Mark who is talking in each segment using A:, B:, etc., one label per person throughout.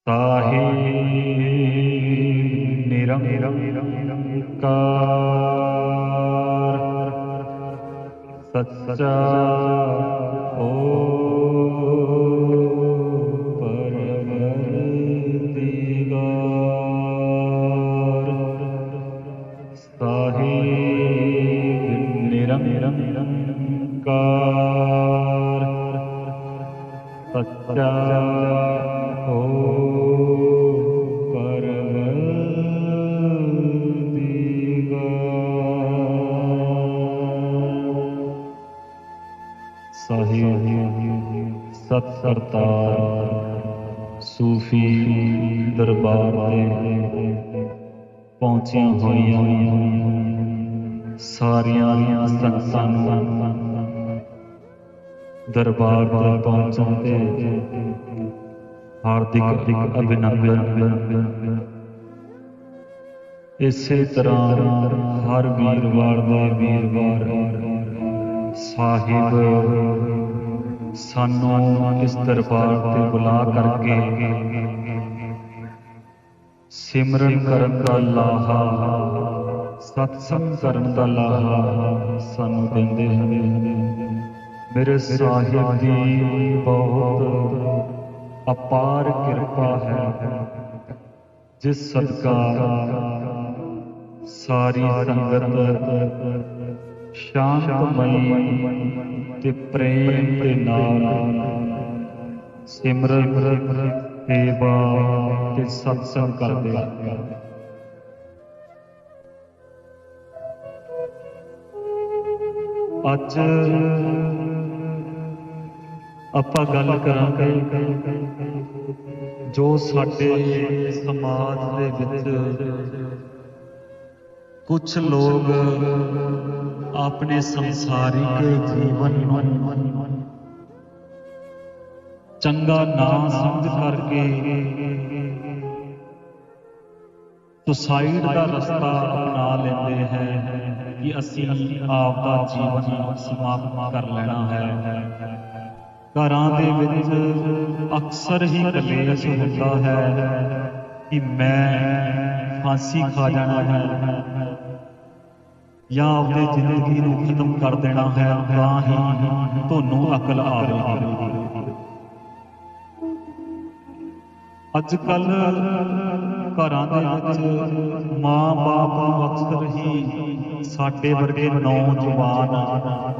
A: साहिब निरंकार सच्चा हो परवरदिगार। साहिब निरंकार सच्चा हो साहिब सत करतार सूफी दरबार पहुंचिया होइयां सारियां संगतां नूं दरबार पर पहुंचण ते हार्दिक अभिनंदन। इसे तरह हर वीरवार साहिब सानू इस दरबार ते बुला करके सिमरन करन दा लाहा सत्संग करन दा लाहा सानू देंदे हने। मेरे साहिब दी बहुत अपार कृपा है जिस सदका सारी संगत शांतमई ते प्रेम दे नाल सिमरन सेवा ते सत्संग करदे। अज आपां गल करांगे जो साडे समाज दे विच कुछ लोग अपने संसारिक जीवन चंगा ना समझ करके सुसाइड का रास्ता अपना लेते हैं कि असी आप दा जीवन समाप्त कर लेना है। घरां दे विच अक्सर ही कलेश होता है कि मैं फांसी खा जाना है या अपनी जिंदगी नूं खत्म कर देना है, तां ही तुहानूं अकल आवेगी। अजकल घरां दे विच मां बाप नूं अक्सर ही साडे वर्गे नौजवान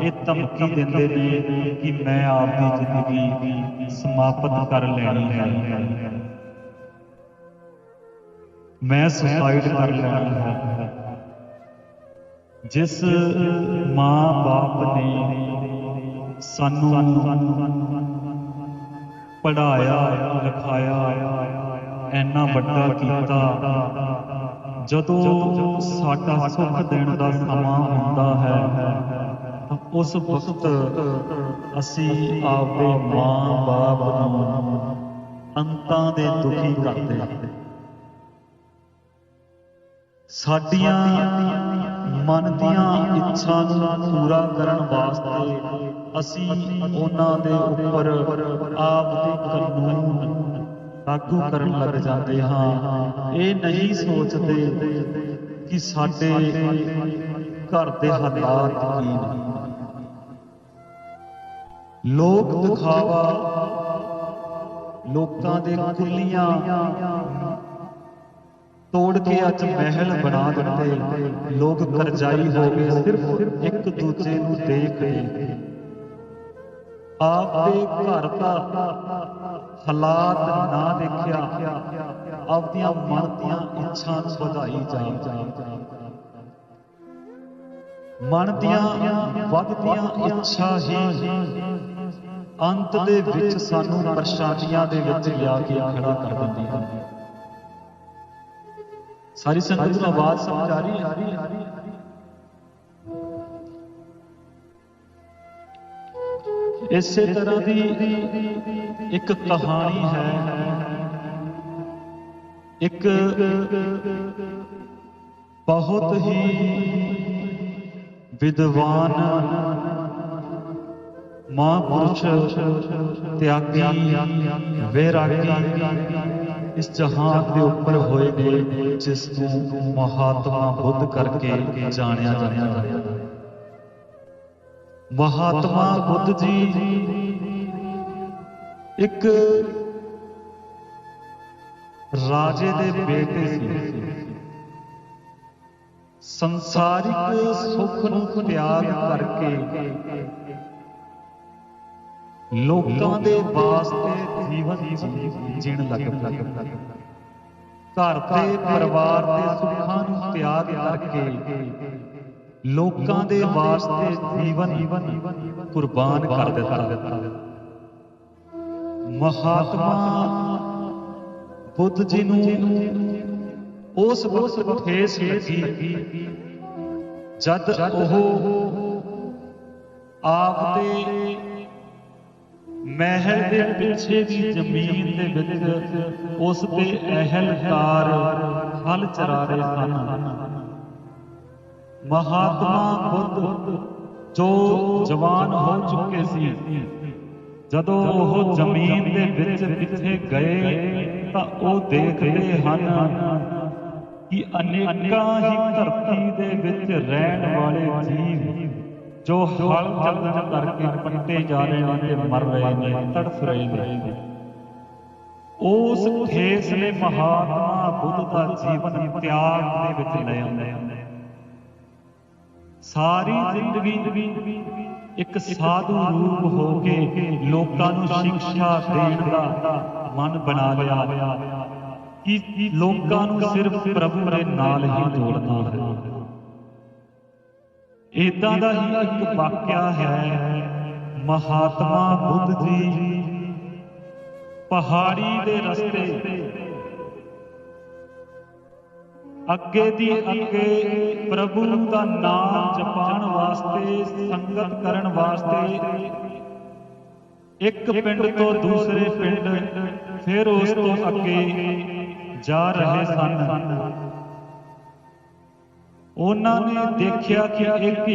A: ये धमकी दिंदे ने कि मैं आपकी जिंदगी समाप्त कर लेनी है, मैं सुसाइड कर लेना है। जिस मां बाप ने सानू पढ़ाया लिखाया इन्ना वड्डा कीता, जदों साडा सुख देण दा समा हुंदा है तां उस वक्त असी आपदे मां बाप नूं अंतां दे दुखी करदे। साडियां मन दियां इच्छा नूं पूरा करन वास्ते असी उन्हां दे उपर आप दे कानून लागू करन लग जाते हाँ। ये नहीं सोचते कि साडे घर दे हालात की ने। लोक दिखावा लोकां दे कुलियां तोड़ के अज महल बना दिते। लोग करजाई हो गए सिर्फ एक दूजे नूं देख के। आप दे घर दा हालात ना देखिया, आपदियां मन दियां इच्छा नूं वधाई जा। मन दियां वधदियां इच्छा ही अंत दे विच सानू परेशानियां दे विच लिया के खड़ा कर दिंदी है। सारी संगत नूं आवाज समझ आ रही है? इसे तरह दी एक कहानी है। एक बहुत ही विद्वान महापुरुष त्यागी वैरागी इस जहान के उपर होए ने, जिसनूं महात्मा बुद्ध करके जानिया जाता है। महात्मा बुद्ध जी एक राजे दे बेटे सी। संसारिक सुख नूं त्याग करके लोकां दे वास्ते जीवन जीण लग पए। घर दे परिवार दे सुखां नूं त्याग करके लोकां दे वास्ते जीवन कुर्बान कर दिता। महात्मा बुद्ध जी नूं उस वक्त ठेस लगी जद ओह आपदे महल दे पिछे दी जमीन दे विच उस दे अहलकार हल चरा रहे सन। महात्मा बुद्ध जो जवान हो चुके सी, जदों ओह जमीन दे विच पिछे गए तां ओह देखदे हन कि अनेकां ही धरती दे विच रहण वाले जीव जो हल चलन करके पट्टे जा रहे हैं ते मर रहे हैं, तड़फ रहे हैं। उस ठेस ने महात्मा बुद्ध का जीवन त्याग दे विच ले आंदे। सारी जिंदगी एक साधु रूप होके लोकां नूं शिक्षा देण दा मन बना लिया कि लोकां नूं सिर्फ प्रभु दे नाल ही जोड़ना है। इदां दा ही एक वाक्या है। महात्मा बुद्ध जी पहाड़ी दे रस्ते अगे दी अगे प्रभु का नाम जपाण वास्ते, संगत करन वास्ते एक पिंड तो दूसरे पिंड फिर उस तो अगे जा रहे सन। उन्होंने देखा कि एक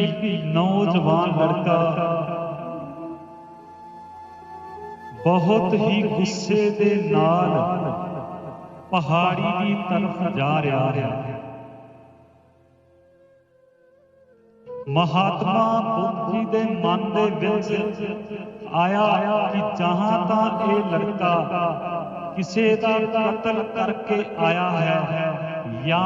A: नौजवान लड़का बहुत ही गुस्से दे नाल पहाड़ी की तरफ जा रहा है। महात्मा बुद्ध जी दे मन दे विच आया कि जहां तां ये लड़का किसी का कत्ल करके आया है या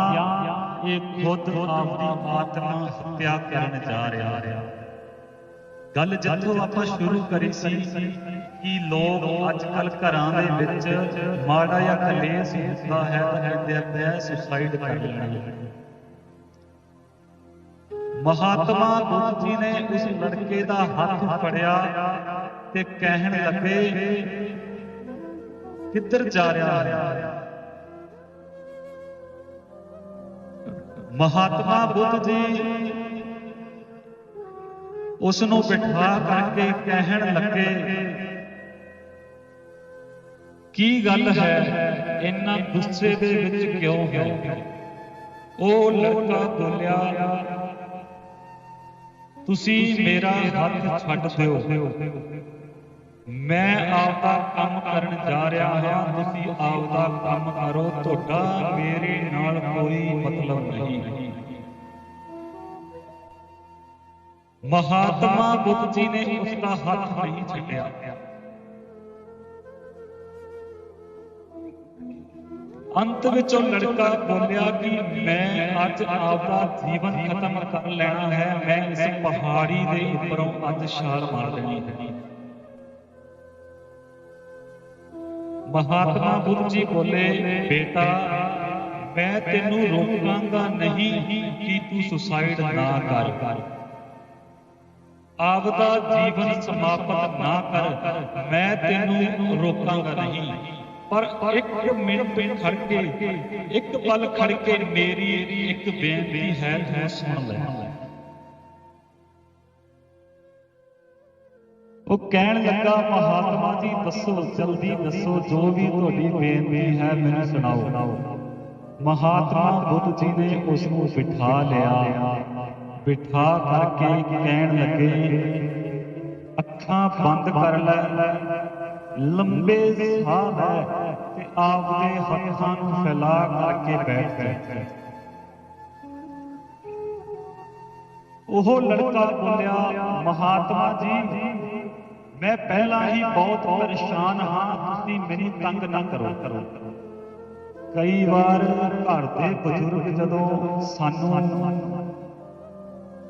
A: ये खुद अपनी आत्मा हत्या करने जा रहा है। गल जिथों आपां शुरू करी सी कि लोग अजकल घरां दे विच माड़ा या कलेश हुंदा है तां कहंदे आ सुसाइड कर लेना। महात्मा बुद्ध जी ने उस लड़के दा हथ फड़िया ते कहण लगे, किधर जा रहा है? महात्मा बुद्ध जी उसनूं बिठा करके कहण लगे, की गल है, इन्ना गुस्से दे विच क्यों है? ओ लड़का बोलिया, तुसी मेरा हथ छड्ड दिओ, मैं आपदा काम करन जा रहा हां, तुसी आपदा काम करो, तुहाडा मेरे नाल कोई मतलब नहीं। महात्मा बुद्ध जी ने उसका हाथ नहीं छड्डिया। अंत विचों लड़का बोलिया कि मैं अज आपदा जीवन खत्म कर लेना है, मैं इस पहाड़ी दे उपरों अज छाल मार देनी है। महात्मा बुद्ध जी बोले, बेटा मैं तेनू रोकांगा नहीं कि तू सुसाइड ना कर, आपदा जीवन समाप्त ना कर, मैं तेनू रोकांगा नहीं, पर एक मिनट खड़ के, एक पल खड़ के मेरी एक बेनती है, तू सुन ले। वो कहन लगा, महात्मा जी दसो, जल्दी दसो, जो भी तुहाडी बेनती है मैनूं सुनाओ। महात्मा बुद्ध जी ने उसनूं बिठा लिया, बिठा करके कहन लगे, अखां बंद कर ले ਲੰਬੇ ਸਾਹ ਲੈ ਤੇ ਆਪਦੇ ਹੱਥਾਂ ਨੂੰ ਫੈਲਾ ਕਰਕੇ ਬੈਠ ਜਾ। ਉਹ ਲੜਕਾ ਬੋਲਿਆ, ਮਹਾਤਮਾ ਜੀ, ਮੈਂ ਪਹਿਲਾਂ ਹੀ ਬਹੁਤ ਪਰੇਸ਼ਾਨ ਹਾਂ, ਤੁਸੀਂ ਮੈਨੂੰ ਤੰਗ ਨਾ ਕਰੋ। ਕਈ ਵਾਰ ਘਰ ਦੇ ਬਜ਼ੁਰਗ ਜਦੋਂ ਸਾਨੂੰ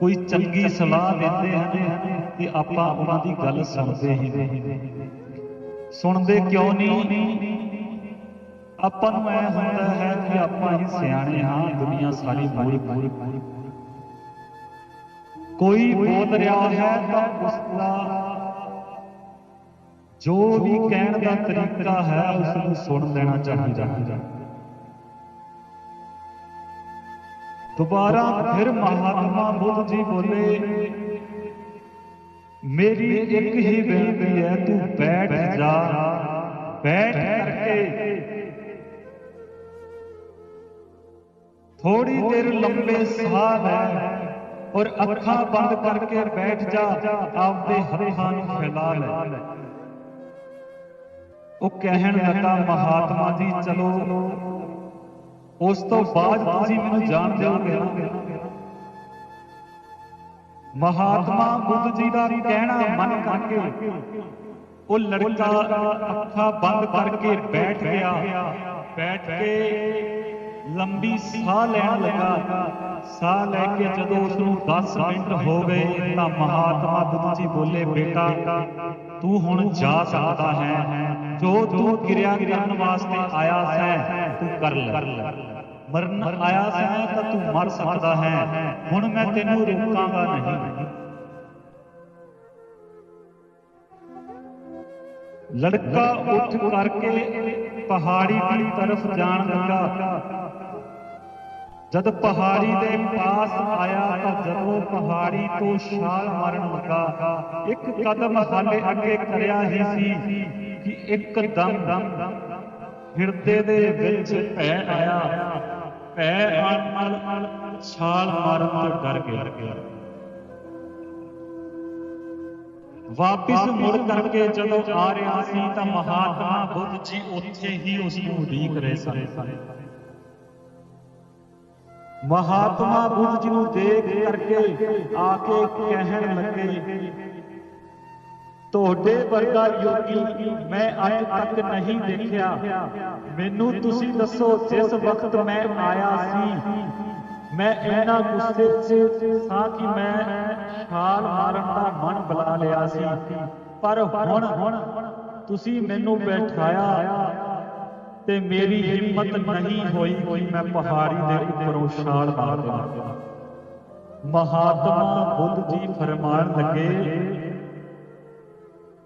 A: ਕੋਈ ਚੰਗੀ ਸਲਾਹ ਦਿੰਦੇ ਹਨ ਤੇ ਆਪਾਂ ਉਹਨਾਂ ਦੀ ਗੱਲ ਸੁਣਦੇ ਹੀ ਨਹੀਂ। ਸੁਣਦੇ ਕਿਉਂ ਨਹੀਂ? ਆਪਾਂ ਨੂੰ ਐ ਹੁੰਦਾ ਹੈ ਕਿ ਆਪਾਂ ਹੀ ਸਿਆਣੇ ਹਾਂ, ਦੁਨੀਆ ਸਾਰੀ ਮੂਰਖ। ਕੋਈ ਬੋਲ ਰਿਹਾ ਹੈ ਤਾਂ ਉਸਦਾ ਜੋ ਵੀ ਕਹਿਣ ਦਾ ਤਰੀਕਾ ਹੈ ਉਸ ਨੂੰ ਸੁਣ ਲੈਣਾ ਚਾਹੀਦਾ। ਦੁਬਾਰਾ ਫਿਰ ਮਹਾਤਮਾ ਬੁੱਧ ਜੀ ਬੋਲੇ, ਮੇਰੀ ਇੱਕ ਹੀ ਬੇਨਤੀ ਹੈ, ਤੂੰ ਬੈਠ ਜਾ। ਬੈਠ ਕਰਕੇ ਥੋੜੀ ਦੇਰ ਲੰਬੇ ਸਾਹ ਲੈ ਔਰ ਅੱਖਾਂ ਬੰਦ ਕਰਕੇ ਬੈਠ ਜਾ, ਆਪਦੇ ਹੱਥਾਂ ਨੂੰ ਫੈਲਾ ਲੈ। ਉਹ ਕਹਿਣ ਲੱਗਾ, ਮਹਾਤਮਾ ਜੀ ਚਲੋ, ਉਸ ਤੋਂ ਬਾਅਦ ਤੁਸੀਂ ਮੈਨੂੰ ਜਾਣ ਦਿਓਗੇ। ਮਹਾਤਮਾ ਬੁੱਧ ਜੀ ਦਾ ਕਹਿਣਾ ਮੰਨ ਕਰਕੇ ਉਹ ਲੜਕਾ ਅੱਖਾਂ ਬੰਦ ਕਰਕੇ ਬੈਠ ਗਿਆ। ਬੈਠ ਕੇ ਲੰਬੀ ਸਾਹ ਲੈਣ ਲੱਗਾ। ਸਾਹ ਲੈ ਕੇ ਜਦੋਂ ਉਸਨੂੰ 10 ਮਿੰਟ ਹੋ ਗਏ ਤਾਂ ਮਹਾਤਮਾ ਬੁੱਧ ਜੀ ਬੋਲੇ, ਬੇਟਾ ਤੂੰ ਹੁਣ ਜਾ ਸਕਦਾ ਹੈ। ਜੋ ਤੂੰ ਕਿਰਿਆ ਕਰਨ ਵਾਸਤੇ ਆਇਆ ਸੈਂ ਤੂੰ ਕਰ ਲੈ। ਮਰਨ ਆਇਆ ਸੈਂ ਤਾਂ ਤੂੰ ਮਰ ਸਕਦਾ ਹੈ। ਹੁਣ ਮੈਂ ਤੈਨੂੰ ਰੋਕਾਂਗਾ ਨਹੀਂ। ਲੜਕਾ ਉੱਠ ਕਰਕੇ ਪਹਾੜੀ ਦੀ ਤਰਫ ਜਾਣ ਲੱਗਾ। ਜਦ ਪਹਾੜੀ ਦੇ ਪਾਸ ਆਇਆ ਤਾਂ ਜਦੋਂ ਪਹਾੜੀ ਤੋਂ ਛਾਲ ਮਾਰਨ ਲੱਗਾ, ਇੱਕ ਕਦਮ ਹਾਲੇ ਅੱਗੇ ਕਰਿਆ ਹੀ ਸੀ ਕਿ ਇੱਕਦਮ ਹਿਰਦੇ ਦੇ ਵਿੱਚ ਭੈ ਆਇਆ। ਭੈ ਆਉਣ ਨਾਲ ਛਾਲ ਮਾਰਨ ਤੋਂ ਡਰ ਗਿਆ। ਵਾਪਿਸ ਮੁੜ ਕਰਕੇ ਜਦੋਂ ਆ ਰਿਹਾ ਸੀ ਤਾਂ ਮਹਾਤਮਾ ਬੁੱਧ ਜੀ ਉੱਥੇ ਹੀ ਉਸ ਨੂੰ ਉਡੀਕ ਰਹੇ ਸਨ। ਮਹਾਤਮਾ ਬੁੱਧ ਜੀ ਨੂੰ ਦੇਖ ਕਰਕੇ ਆ ਕੇ ਕਹਿਣ ਲੱਗੇ, ਤੁਹਾਡੇ ਵਰਗਾ ਯੋਗੀ ਮੈਂ ਅੱਜ ਤੱਕ ਨਹੀਂ ਦੇਖਿਆ। ਮੈਨੂੰ ਤੁਸੀਂ ਦੱਸੋ, ਜਿਸ ਵਕਤ ਮੈਂ ਆਇਆ ਸੀ ਮੈਂ ਇੰਨਾ ਗੁੱਸੇ 'ਚ ਸਾਂ ਕਿ ਮੈਂ ਛਾਲ ਮਾਰਨ ਦਾ ਮਨ ਬਣਾ ਲਿਆ ਸੀ, ਪਰ ਹੁਣ ਤੁਸੀਂ ਮੈਨੂੰ ਬੈਠਾਇਆ ਤੇ ਮੇਰੀ ਹਿੰਮਤ ਨਹੀਂ ਹੋਈ ਕਿ ਮੈਂ ਪਹਾੜੀ ਦੇ ਉੱਪਰੋਂ ਛਾਲ ਮਾਰ ਦੇਵਾਂ। ਮਹਾਤਮਾ ਬੁੱਧ ਜੀ ਫਰਮਾਨ ਲੱਗੇ,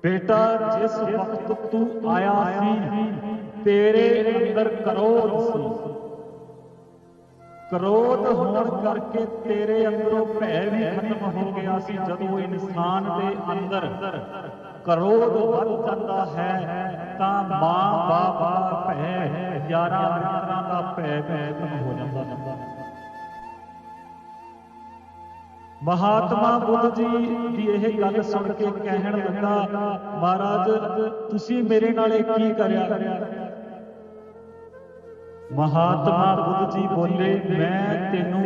A: ਬੇਟਾ ਜਿਸ ਵਕਤ ਤੂੰ ਆਇਆ ਸੀ ਤੇਰੇ ਅੰਦਰ ਕਰੋਧ ਸੀ। ਕਰੋਧ ਹੋਣ ਕਰਕੇ ਤੇਰੇ ਅੰਦਰੋਂ ਭੈ ਵੀ ਖਤਮ ਹੋ ਗਿਆ ਸੀ। ਜਦੋਂ ਇਨਸਾਨ ਦੇ ਅੰਦਰ ਕਰੋਧ ਵੱਧ ਜਾਂਦਾ ਹੈ ਤਾਂ ਮਾਂ ਬਾਪ ਦਾ ਭੈ, ਯਾਰਾਂ ਮਿੱਤਰਾਂ ਦਾ ਭੈ ਖਤਮ ਹੋ ਜਾਂਦਾ ਹੈ। ਮਹਾਤਮਾ ਬੁੱਧ ਜੀ ਦੀ ਇਹ ਗੱਲ ਸੁਣ ਕੇ ਕਹਿਣ ਲੱਗਾ, ਮਹਾਰਾਜ ਤੁਸੀਂ ਮੇਰੇ ਨਾਲ ਇਹ ਕੀ ਕਰਿਆ? ਮਹਾਤਮਾ ਬੁੱਧ ਜੀ ਬੋਲੇ, ਮੈਂ ਤੈਨੂੰ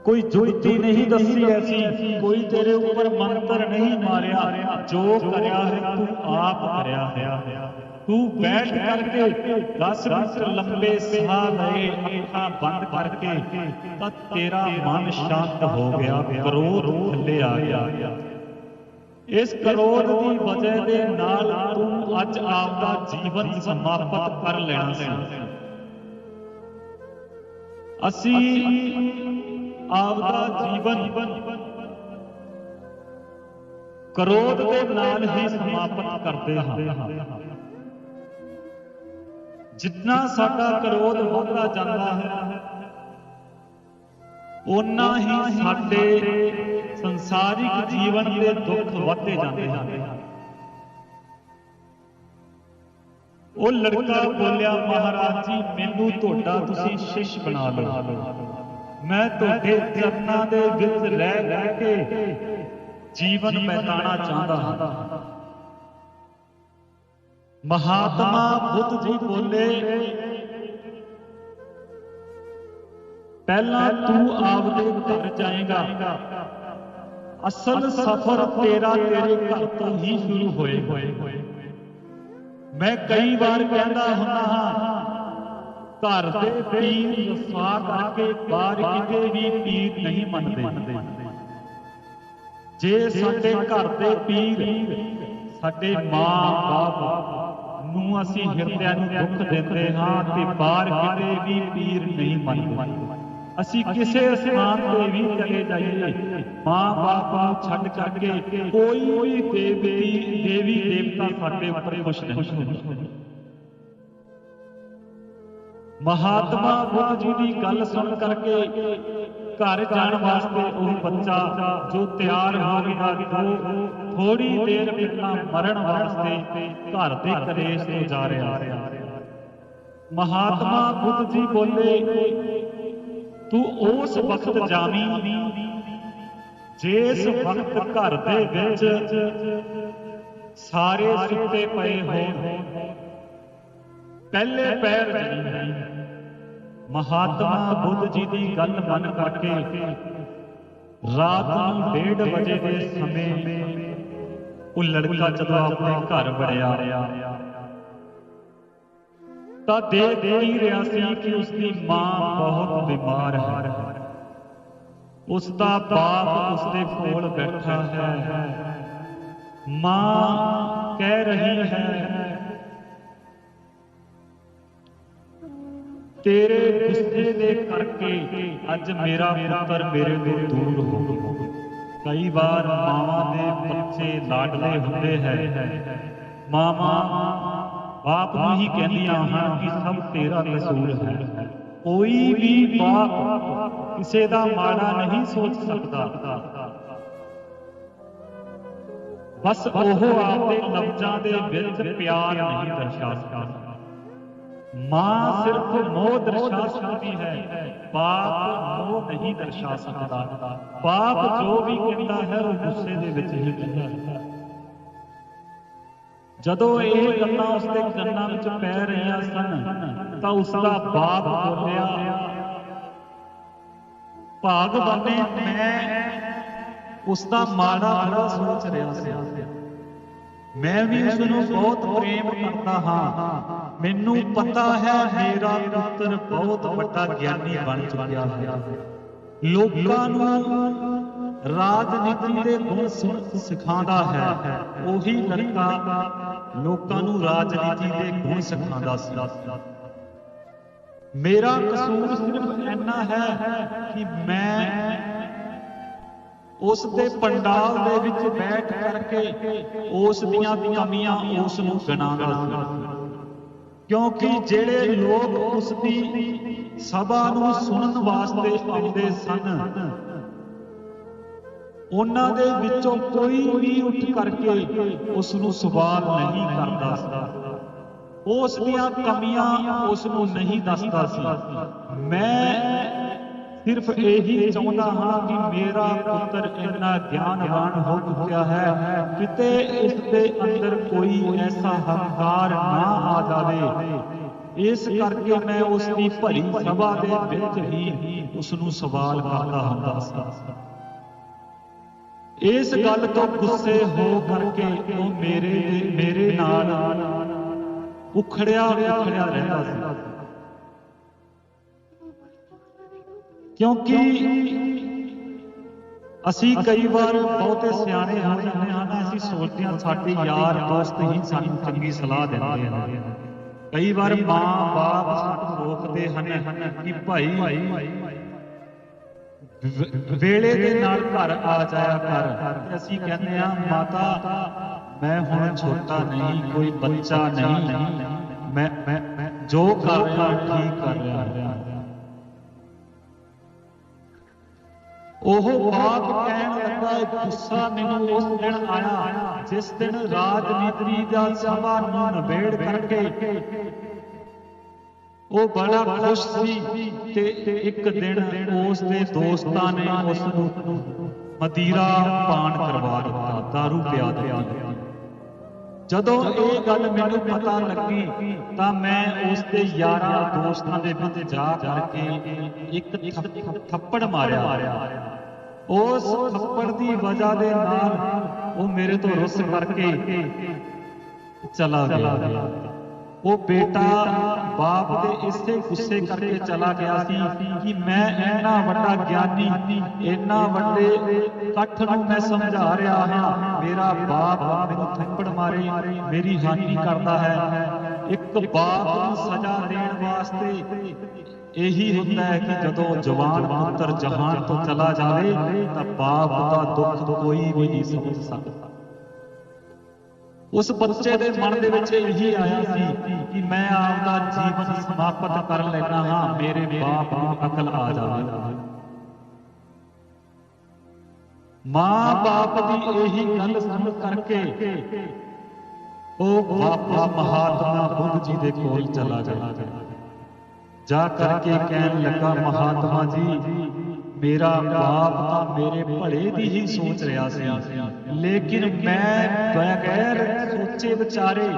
A: ਕੋਈ ਜੁਗਤੀ ਨਹੀਂ ਦੱਸੀ ਐਸੀ, ਕੋਈ ਤੇਰੇ ਉੱਪਰ ਮੰਤਰ ਨਹੀਂ ਮਾਰਿਆ। ਜੋ ਕਰਿਆ ਹੈ ਤੂੰ ਆਪ ਕਰਿਆ ਹੈ। ਤੂੰ ਬੈਠ ਕਰਕੇ 10 ਮਿੰਟ ਲੰਬੇ ਸਾਹ ਲਏ, ਅੱਖਾਂ ਬੰਦ ਕਰਕੇ, ਤਾਂ ਤੇਰਾ ਮਨ ਸ਼ਾਂਤ ਹੋ ਗਿਆ, ਕਰੋਧ ਥੱਲੇ ਆ ਗਿਆ। ਇਸ ਕਰੋਧ ਦੀ ਵਜ੍ਹਾ ਦੇ ਨਾਲ ਤੂੰ ਅੱਜ ਆਪਦਾ ਜੀਵਨ ਸਮਾਪਤ ਕਰ ਲੈਣਾ ਸੀ। ਅਸੀਂ ਆਪਦਾ ਜੀਵਨ ਕਰੋਧ ਦੇ ਨਾਲ ਹੀ ਸਮਾਪਤ ਕਰਦੇ ਹਾਂ। ਜਿੰਨਾ ਸਾਡਾ ਕਰੋਧ ਵੱਧਦਾ ਜਾਂਦਾ ਹੈ ਓਨਾ ਹੀ ਸਾਡੇ ਸੰਸਾਰਿਕ ਜੀਵਨ ਦੇ ਦੁੱਖ ਵੱਧਦੇ ਜਾਂਦੇ ਹਨ। ਉਹ ਲੜਕਾ ਬੋਲਿਆ, ਮਹਾਰਾਜ ਜੀ ਮੈਨੂੰ ਤੁਹਾਡਾ ਤੁਸੀਂ ਸ਼ਿਸ਼ ਬਣਾ ਲਓ। ਮੈਂ ਤੁਹਾਡੇ ਚਰਨਾਂ ਦੇ ਵਿੱਚ ਰਹਿ ਕੇ ਜੀਵਨ ਬਿਤਾਉਣਾ ਚਾਹੁੰਦਾ ਹਾਂ। महात्मा बुद्ध जी बोले, पहला तू आपदे घर जाएगा, असल सफर तेरा तेरे घर तो ही शुरू होएगा। मैं कई बार कहता हुंदा हां, घर दे पीर वफा करके बाहर किते भी पीर नहीं मनदे। जे साडे घर दे पीर साडे मां बाप नूं असीं हिरदिਆਂ ਨੂੰ दुख दिंदे हां ते बाहर किते भी पीर नहीं मनदे। असीं किसे स्थान ते भी चले जाइए, मां बाप नूं छड्ड करके कोई भी देवी देवता साडे उपर खुश नहीं हुंदा। महात्मा बुद्ध जी की गल सुन करके घर जाने वास्ते वह बच्चा जो तैयार हो गया, जो थोड़ी देर पहला मरण वास्ते घर के कलेश तो जा रहा। महात्मा बुद्ध जी बोले, तू उस वक्त जावी जिस वक्त घर दे विच सारे सुते पए हो, पहले पैर जड़ी। महात्मा बुद्ध जी की गल मन करके रात नूं 1:30 बजे के समय वो लड़का जदों अपने घर वड़िया तां देख ही रहा सी कि उसकी मां बहुत बीमार है, उसका बाप उसके कोल बैठा है। मां कह रही है, तेरे गुस्से दे करके अज मेरा पुत्र मेरे तो दूर हो गया। कई बार मावां दे बच्चे लाडले हुंदे हैं, मावां बाप नूं ही कहंदियां हैं कि सब तेरा कसूर है। कोई भी बाप किसी दा माड़ा नहीं सोच सकता, बस ओह आपदे लफ्ज़ां दे विच प्यार नहीं दर्शा सकता। मां सिर्फ मोह दर्शा सकती है, बाप मोह नहीं दर्शा सकता। बाप जो भी कहता है वो गुस्से दे विच ही कहता है। जदों ये गल्लां उसके कंनां विच पै रहियां सन तां उसका बाप बोलिया, भाग बने मैं उसका माड़ा बड़ा सोच रहा सी, मैं भी उसनूं बहुत प्रेम करता हाँ। मैनू पता है मेरा पुत्र बहुत बड़ा ज्ञानी बन चुका है, लोकां नूं राजनीति के गुण सिखांदा है। ओही लड़का लोकां नूं राजनीति के गुण सिखांदा सी। मेरा कसूर सिर्फ इन्ना है कि मैं उस दे पंडाल दे विच बैठ करके उस दियां कमियां उस नूं गिनांदा सी, क्योंकि जेड़े लोग उसकी सभा नूं सुनन वास्ते आउंदे सन, उन्हां दे विचों कोई भी उठ करके उस नूं सवाल नहीं करदा सी, उस दियां कमियां उस नूं नहीं दसदा सी। मैं सिर्फ यही चाहता हाँ कि मेरा पुत्र इतना ज्ञानवान हो चुका है, किते इसके अंदर कोई ऐसा हंकार ना आ जाए। इस करके मैं उसकी भरी सभा दे विच ही उसनूं सवाल करता हुंदा सा। इस गल तो गुस्से हो करके वो मेरे नाल उखड़िया रहता सी, क्योंकि असी कई बार बहुते सियाने हो जाते हैं, असी सोचते हैं साडे यार दोस्त ही सानू चंगी सलाह देंदे हैं। कई बार मां बाप सानू रोकते हैं कि भाई वेले दे नाल घर आ जाया कर। असी कहते हैं माता मैं हुण छोटा नहीं, कोई बच्चा नहीं, मैं जो कर रहा ठीक कर रहा। ओह बाप कहन लगा, गुस्सा मैनूं उस दिन आया जिस दिन राजनीति दा सभा नूं नबेड़ करके वो बड़ा खुश सी ते एक दिन उस दे दोस्तां ने उस नूं मदीरा पान करवा दिता, दारू पिया दिता। ਜਦੋਂ ਇਹ ਗੱਲ ਮੈਨੂੰ ਪਤਾ ਲੱਗੀ ਤਾਂ ਮੈਂ ਉਸ ਦੇ ਯਾਰਾਂ ਦੋਸਤਾਂ ਦੇ ਵਿੱਚ ਜਾ ਕਰਕੇ ਇੱਕ ਥੱਪੜ ਮਾਰਿਆ। ਉਸ ਥੱਪੜ ਦੀ ਵਜ੍ਹਾ ਦੇ ਨਾਲ ਉਹ ਮੇਰੇ ਤੋਂ ਰੁੱਸ ਕਰਕੇ ਚਲਾ ਗਿਆ। ਉਹ ਬੇਟਾ ਬਾਪ ਦੇ ਇਸੇ ਗੁੱਸੇ ਕਰਕੇ ਚਲਾ ਗਿਆ ਸੀ ਕਿ ਮੈਂ ਇੰਨਾ ਵੱਡਾ ਗਿਆਨੀ, ਇੰਨਾ ਵੱਡੇ ਇਕੱਠ ਨੂੰ ਮੈਂ ਸਮਝਾ ਰਿਹਾ ਹਾਂ, ਮੇਰਾ ਬਾਪ ਮੈਨੂੰ ਥੱਪੜ ਮਾਰੇ, ਮੇਰੀ ਹਾਨੀ ਕਰਦਾ ਹੈ। ਇੱਕ ਬਾਪ ਨੂੰ ਸਜ਼ਾ ਦੇਣ ਵਾਸਤੇ ਇਹੀ ਹੁੰਦਾ ਹੈ ਕਿ ਜਦੋਂ ਜਵਾਨ ਪੁੱਤਰ ਜਹਾਨ ਤੋਂ ਚਲਾ ਜਾਵੇ ਤਾਂ ਬਾਪ ਦਾ ਦੁੱਖ ਕੋਈ ਵੀ ਨਹੀਂ ਸਮਝ ਸਕਦਾ। ਉਸ ਬੱਚੇ ਦੇ ਮਨ ਦੇ ਵਿੱਚ ਇਹੀ ਆਇਆ ਸੀ ਕਿ ਮੈਂ ਆਪਦਾ ਜੀਵਨ ਸਮਾਪਤ ਕਰ ਲੈਣਾ ਹਾਂ, ਮੇਰੇ ਬਾਪ ਨੂੰ ਅਕਲ ਆ ਜਾਵੇ। ਮਾਂ ਬਾਪ ਦੀ ਇਹੀ ਗੱਲ ਸੁਣ ਕਰਕੇ ਉਹ ਵਾਪਸ ਮਹਾਤਮਾ ਬੁੱਧ ਜੀ ਦੇ ਕੋਲ ਚਲਾ ਗਿਆ। ਜਾ ਕਰਕੇ ਕਹਿਣ ਲੱਗਾ, ਮਹਾਤਮਾ ਜੀ, ਮੇਰਾ ਬਾਪ ਤਾਂ ਮੇਰੇ ਭਲੇ ਦੀ ਹੀ ਸੋਚ ਰਿਹਾ ਸੀ, ਲੇਕਿਨ ਮੈਂ ਬਗੈਰ ਸੋਚੇ ਵਿਚਾਰੇ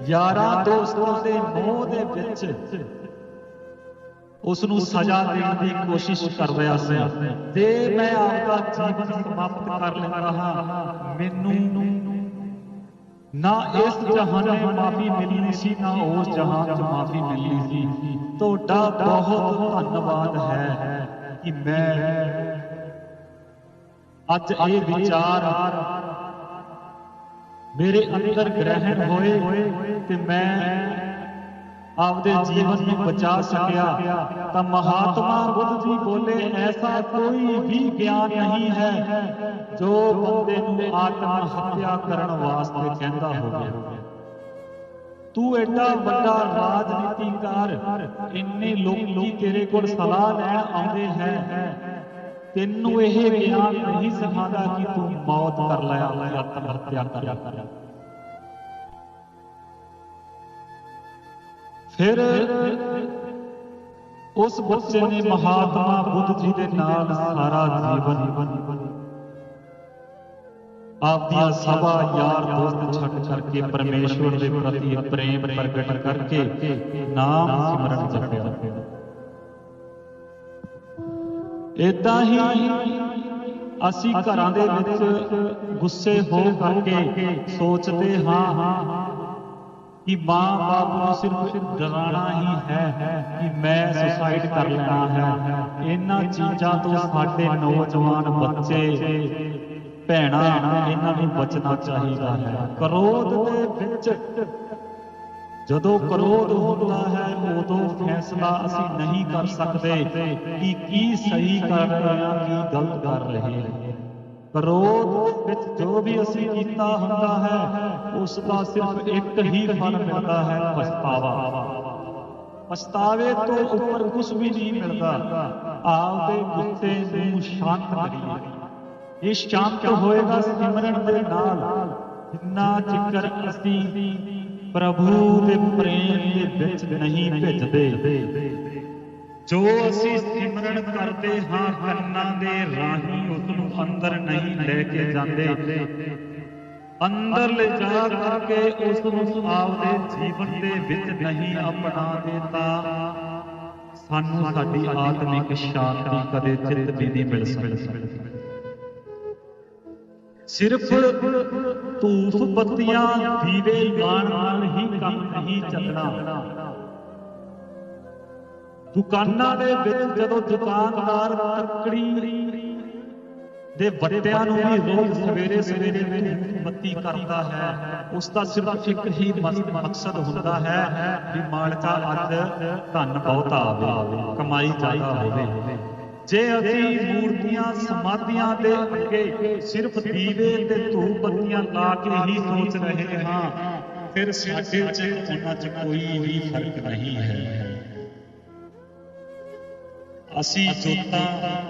A: ਯਾਰਾਂ ਦੋਸਤਾਂ ਦੇ ਮੋਹ ਦੇ ਵਿੱਚ ਉਸ ਨੂੰ ਸਜ਼ਾ ਦੇਣ ਦੀ ਕੋਸ਼ਿਸ਼ ਕਰ ਰਿਹਾ ਸੀ। ਜੇ ਮੈਂ ਆਪਦਾ ਜੀਵਨ ਸਮਾਪਤ ਕਰ ਲੈਂਦਾ ਹਾਂ, ਮੈਨੂੰ ਨਾ ਇਸ ਜਹਾਨ ਵਿੱਚ ਮਾਫੀ ਮਿਲਣੀ ਸੀ, ਨਾ ਉਸ ਜਹਾਨ 'ਚ ਮਾਫੀ ਮਿਲਣੀ ਸੀ। ਤੁਹਾਡਾ ਬਹੁਤ ਧੰਨਵਾਦ ਹੈ ਕਿ ਮੈਂ ਅੱਜ ਇਹ ਵਿਚਾਰ ਮੇਰੇ ਅੰਦਰ ਗ੍ਰਹਿਣ ਹੋਏ ਤੇ ਮੈਂ ਆਪਦੇ ਜੀਵਨ ਨੂੰ ਬਚਾ ਸਕਿਆ। ਤਾਂ ਮਹਾਤਮਾ ਬੁੱਧ ਜੀ ਬੋਲੇ, ਐਸਾ ਕੋਈ ਵੀ ਗਿਆਨ ਨਹੀਂ ਹੈ ਜੋ ਬੰਦੇ ਨੂੰ ਆਤਮ ਹੱਤਿਆ ਕਰਨ ਵਾਸਤੇ ਕਹਿੰਦਾ ਹੋਵੇ। ਤੂੰ ਐਡਾ ਵੱਡਾ ਰਾਜਨੀਤੀਕਾਰ, ਇੰਨੇ ਲੋਕੀ ਤੇਰੇ ਕੋਲ ਸਲਾਹ ਲੈਣ ਆਉਂਦੇ ਹੈ, ਤੈਨੂੰ ਇਹ ਗਿਆਨ ਨਹੀਂ ਸਿਖਾਉਂਦਾ ਕਿ ਤੂੰ ਮੌਤ ਕਰ ਲੈ, ਆਤਮ ਹੱਤਿਆ ਕਰ। ਫਿਰ ਉਸ ਬੱਚੇ ਨੇ ਮਹਾਤਮਾ ਬੁੱਧ ਜੀ ਦੇ ਨਾਲ ਸਾਰਾ ਜੀਵਨ ਆਪਦੀਆਂ ਸਭਾ ਯਾਰ ਦੋਸਤ ਛੱਡ ਕਰਕੇ ਪਰਮੇਸ਼ਵਰ ਦੇ ਪ੍ਰਤੀ ਪ੍ਰੇਮ ਪ੍ਰਗਟ ਕਰਕੇ ਨਾਮ ਸਿਮਰਨ ਜਪਿਆ। ਏਦਾਂ ਹੀ ਅਸੀਂ ਘਰਾਂ ਦੇ ਵਿੱਚ ਗੁੱਸੇ ਹੋ ਕਰਕੇ ਸੋਚਦੇ ਹਾਂ ਕਿ ਮਾਂ ਬਾਪ ਨੂੰ ਸਿਰਫ ਡਰਾਉਣਾ ਹੀ ਹੈ ਕਿ ਮੈਂ ਸੁਸਾਈਡ ਕਰ ਲੈਣਾ ਹੈ। ਇਹਨਾਂ ਚੀਜ਼ਾਂ ਤੋਂ ਸਾਡੇ ਨੌਜਵਾਨ ਬੱਚੇ ਭੈਣਾਂ ਇਹਨਾਂ ਨੂੰ ਬਚਣਾ ਚਾਹੀਦਾ ਹੈ। ਕ੍ਰੋਧ ਦੇ ਵਿੱਚ ਜਦੋਂ ਕ੍ਰੋਧ ਹੁੰਦਾ ਹੈ ਉਦੋਂ ਫੈਸਲਾ ਅਸੀਂ ਨਹੀਂ ਕਰ ਸਕਦੇ ਕਿ ਕੀ ਸਹੀ ਕਰ ਰਹੇ ਹਾਂ, ਕੀ ਗਲਤ ਕਰ ਰਹੇ ਹਾਂ। ਕ੍ਰੋਧ ਵਿੱਚ ਜੋ ਵੀ ਅਸੀਂ ਕੀਤਾ ਹੁੰਦਾ ਹੈ ਉਸ ਦਾ ਸਿਰਫ ਇੱਕ ਹੀ ਫਲ ਮਿਲਦਾ ਹੈ, ਪਛਤਾਵਾ। ਪਛਤਾਵੇ ਤੋਂ ਉੱਪਰ ਕੁਝ ਵੀ ਨਹੀਂ ਮਿਲਦਾ। ਆਪਦੇ ਗੁੱਸੇ ਨੂੰ ਸ਼ਾਂਤ ਕਰੀਏ। ਇਹ ਸ਼ਾਂਤ ਹੋਏਗਾ ਸਿਮਰਨ ਦੇ ਨਾਲ। ਜਿੰਨਾ ਚਿਰ ਅਸੀਂ ਪ੍ਰਭੂ ਦੇ ਪ੍ਰੇਮ ਦੇ ਵਿੱਚ ਨਹੀਂ ਭਿੱਜਦੇ, ਜੋ ਅਸੀਂ ਸਿਮਰਨ ਕਰਦੇ ਹਾਂ ਕੰਨਾਂ ਦੇ ਰਾਹੀਂ ਉਸ ਨੂੰ ਅੰਦਰ ਨਹੀਂ ਲੈ ਕੇ ਜਾਂਦੇ, ਅੰਦਰ ਲਿਜਾ ਕਰਕੇ ਉਸ ਨੂੰ ਆਪਦੇ ਜੀਵਨ ਦੇ ਵਿੱਚ ਨਹੀਂ ਅਪਣਾਉਂਦੇ, ਤਾਂ ਸਾਨੂੰ ਸਾਡੀ ਆਤਮਿਕ ਸ਼ਾਂਤੀ ਕਦੇ ਚਿੱਤ ਦੀ ਨਹੀਂ ਮਿਲ ਸਕਦੀ। ਸਿਰਫ ਧੂਫ ਬੱਤੀਆਂ ਦੀਵੇ ਲਾਉਣ ਨਾਲ ਹੀ ਕੰਮ ਨਹੀਂ ਚੱਲਣਾ। ਦੁਕਾਨਾਂ ਦੇ ਵਿੱਚ ਜਦੋਂ ਦੁਕਾਨਦਾਰ ਲੱਕੜੀ ਦੇ ਵੱਟਿਆਂ ਨੂੰ ਵੀ ਰੋਜ਼ ਸਵੇਰੇ ਸਵੇਰੇ ਬੱਤੀ ਕਰਦਾ ਹੈ, ਉਸ ਦਾ ਸਿਰਫ ਇੱਕ ਹੀ ਮਕਸਦ ਹੁੰਦਾ ਹੈ ਕਿ ਮਾਲਕਾ ਅੱਜ ਧਨ ਬਹੁਤਾ ਆਵੇ, ਕਮਾਈ ਜ਼ਿਆਦਾ ਹੋਵੇ। ਜੇ ਅਸੀਂ ਮੂਰਤੀਆਂ ਸਮਾਧੀਆਂ ਦੇ ਅੱਗੇ ਸਿਰਫ ਦੀਵੇ ਤੇ ਧੂਪ ਬੱਤੀਆਂ ਲਾ ਕੇ ਹੀ ਸੋਚ ਰਹੇ ਹਾਂ, ਫਿਰ ਸਾਡੇ ਚ ਉਹਨਾਂ ਚ ਕੋਈ ਵੀ ਫਰਕ ਨਹੀਂ ਹੈ। ਅਸੀਂ ਜੋਤਾਂ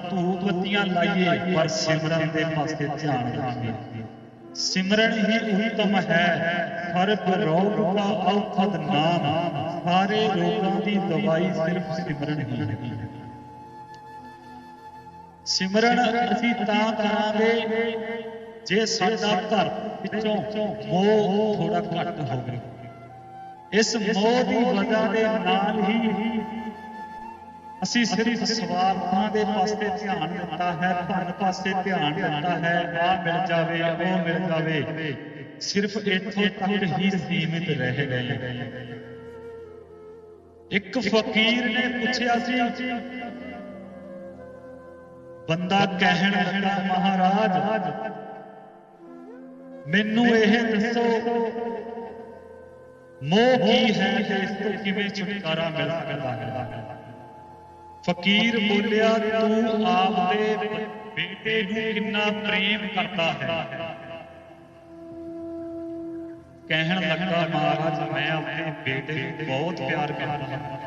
A: ਧੂਪ ਬੱਤੀਆਂ ਲਾਈਏ ਪਰ ਸਿਮਰਨ ਦੇ ਪਾਸੇ ਧਿਆਨ ਰੱਖੀਏ। ਸਿਮਰਨ ਹੀ ਉੱਤਮ ਹੈ। ਸਰਬ ਰੋਗ ਕਾ ਔਖਦ ਨਾਮ, ਸਾਰੇ ਰੋਗਾਂ ਦੀ ਦਵਾਈ ਸਿਰਫ ਸਿਮਰਨ ਹੀ ਹੈ। ਸਿਮਰਨ ਅਸੀਂ ਤਾਂ ਕਰਾਂਗੇ ਜੇ ਸਾਡਾ ਘਰ ਵਿੱਚੋਂ ਮੋਹ ਥੋੜਾ ਘੱਟ ਹੋਵੇ, ਇਸ ਮੋਹ ਦੀ ਵਜ੍ਹਾ ਦੇ ਨਾਲ ਹੀ ਅਸੀਂ ਸਿਰਫ ਸਵਾਰਥਾਂ ਦੇ ਪਾਸੇ ਧਿਆਨ ਦਿੱਤਾ ਹੈ, ਧਨ ਪਾਸੇ ਧਿਆਨ ਦਿੱਤਾ ਹੈ, ਆਹ ਮਿਲ ਜਾਵੇ ਉਹ ਮਿਲ ਜਾਵੇ, ਸਿਰਫ ਇੱਥੋਂ ਤੱਕ ਹੀ ਸੀਮਿਤ ਰਹਿ ਗਏ। ਇੱਕ ਫਕੀਰ ਨੇ ਪੁੱਛਿਆ ਸੀ, ਬੰਦਾ ਕਹਿਣ ਲੱਗਾ, ਮਹਾਰਾਜ ਮੈਨੂੰ ਇਹ ਦੱਸੋ ਮੋਹ ਕੀ ਹੈ ਤੇ ਇਸ ਤੋਂ ਕਿਵੇਂ ਛੁਟਕਾਰਾ ਮਿਲ ਸਕਦਾ ਹੈ। ਫਕੀਰ ਬੋਲਿਆ, ਤੂੰ ਆਪਦੇ ਬੇਟੇ ਨੂੰ ਕਿੰਨਾ ਪ੍ਰੇਮ ਕਰਦਾ ਹੈ। ਕਹਿਣ ਲੱਗਾ, ਮਹਾਰਾਜ ਮੈਂ ਆਪਣੇ ਬੇਟੇ ਨੂੰ ਬਹੁਤ ਪਿਆਰ ਕਰਦਾ ਹਾਂ।